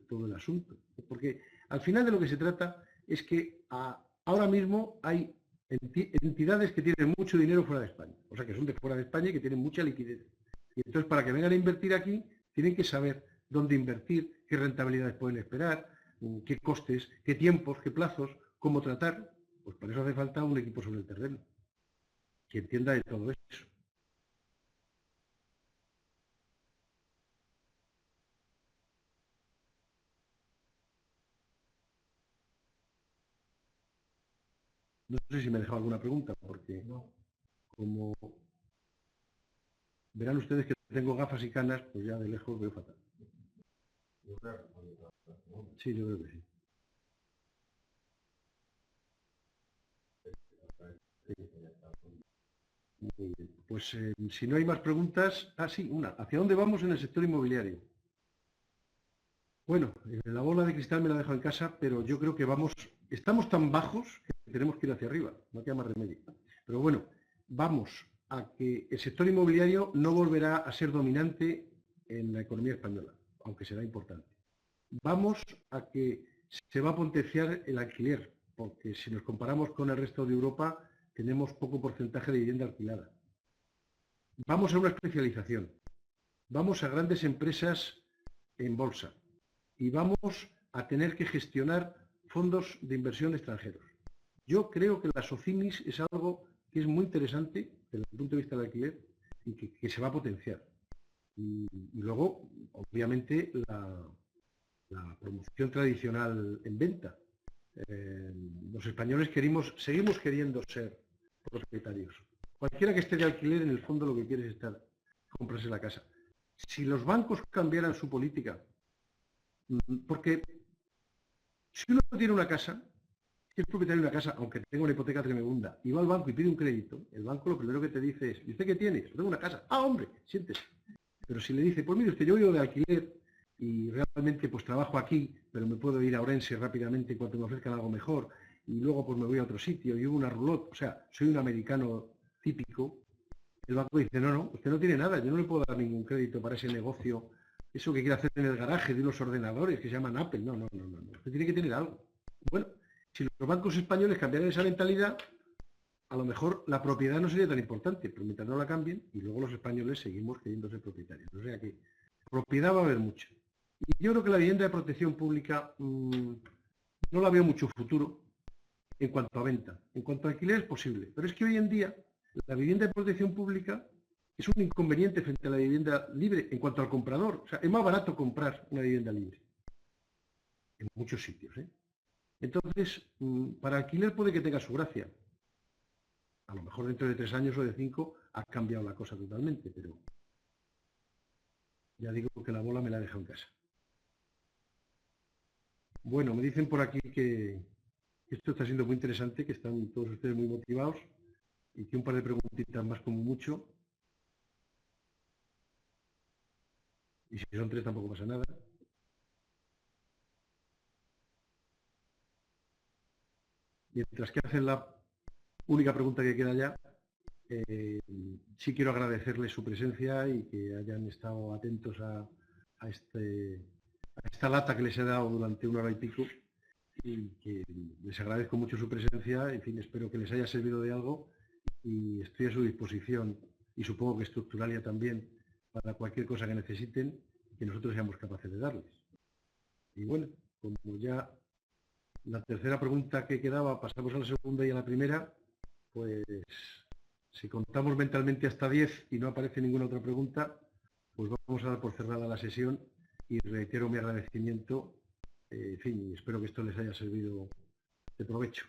todo el asunto. Porque al final de lo que se trata es que ahora mismo hay entidades que tienen mucho dinero fuera de España, o sea que son de fuera de España y que tienen mucha liquidez. Y entonces para que vengan a invertir aquí, tienen que saber dónde invertir, qué rentabilidades pueden esperar, qué costes, qué tiempos, qué plazos, cómo tratar. Pues para eso hace falta un equipo sobre el terreno, que entienda de todo eso. No sé si me ha dejado alguna pregunta, porque como verán ustedes que tengo gafas y canas, pues ya de lejos veo fatal. Sí, yo creo que sí. Muy bien. Pues si no hay más preguntas... sí, una. ¿Hacia dónde vamos en el sector inmobiliario? Bueno, la bola de cristal me la dejo en casa, pero yo creo que estamos tan bajos que tenemos que ir hacia arriba, no queda más remedio. Pero bueno, vamos a que el sector inmobiliario no volverá a ser dominante en la economía española, aunque será importante. Vamos a que se va a potenciar el alquiler, porque si nos comparamos con el resto de Europa, tenemos poco porcentaje de vivienda alquilada. Vamos a una especialización, vamos a grandes empresas en bolsa y vamos a tener que gestionar fondos de inversión extranjeros. Yo creo que la SOCIMIS es algo que es muy interesante desde el punto de vista del alquiler y que se va a potenciar. Y luego, obviamente, la promoción tradicional en venta. Los españoles seguimos queriendo ser propietarios. Cualquiera que esté de alquiler, en el fondo lo que quiere es comprarse la casa. Si los bancos cambiaran su política, porque si uno tiene una casa, si es propietario de una casa, aunque tenga una hipoteca tremenda, y va al banco y pide un crédito, el banco lo primero que te dice es: ¿y usted qué tiene? Yo tengo una casa. Ah, hombre, siéntese. Pero si le dice: pues mire usted, yo vivo de alquiler y realmente pues trabajo aquí, pero me puedo ir a Orense rápidamente en cuanto me ofrezcan algo mejor, y luego pues me voy a otro sitio, y vivo una roulotte, o sea, soy un americano típico, el banco dice: no, usted no tiene nada, yo no le puedo dar ningún crédito para ese negocio, eso que quiere hacer en el garaje de unos ordenadores que se llaman Apple, no, usted tiene que tener algo. Bueno, si los bancos españoles cambiaran esa mentalidad, a lo mejor la propiedad no sería tan importante, pero mientras no la cambien, y luego los españoles seguimos queriendo ser propietarios. O sea que propiedad va a haber mucha. Y yo creo que la vivienda de protección pública no la veo mucho futuro en cuanto a venta. En cuanto a alquiler es posible, pero es que hoy en día la vivienda de protección pública es un inconveniente frente a la vivienda libre en cuanto al comprador. O sea, es más barato comprar una vivienda libre en muchos sitios, ¿eh? Entonces, para alquiler puede que tenga su gracia. A lo mejor dentro de 3 años o de 5 ha cambiado la cosa totalmente, pero ya digo que la bola me la dejo en casa. Bueno, me dicen por aquí que esto está siendo muy interesante, que están todos ustedes muy motivados y que un par de preguntitas más como mucho. Y si son 3 tampoco pasa nada. Mientras que hacen la única pregunta que queda ya, sí quiero agradecerles su presencia y que hayan estado atentos a esta lata que les he dado durante 1 hora y pico, y que les agradezco mucho su presencia. En fin, espero que les haya servido de algo y estoy a su disposición, y supongo que Structuralia también, para cualquier cosa que necesiten y que nosotros seamos capaces de darles. Y bueno, como ya la tercera pregunta que quedaba, pasamos a la segunda y a la primera, pues si contamos mentalmente hasta 10 y no aparece ninguna otra pregunta, pues vamos a dar por cerrada la sesión y reitero mi agradecimiento. En fin, espero que esto les haya servido de provecho.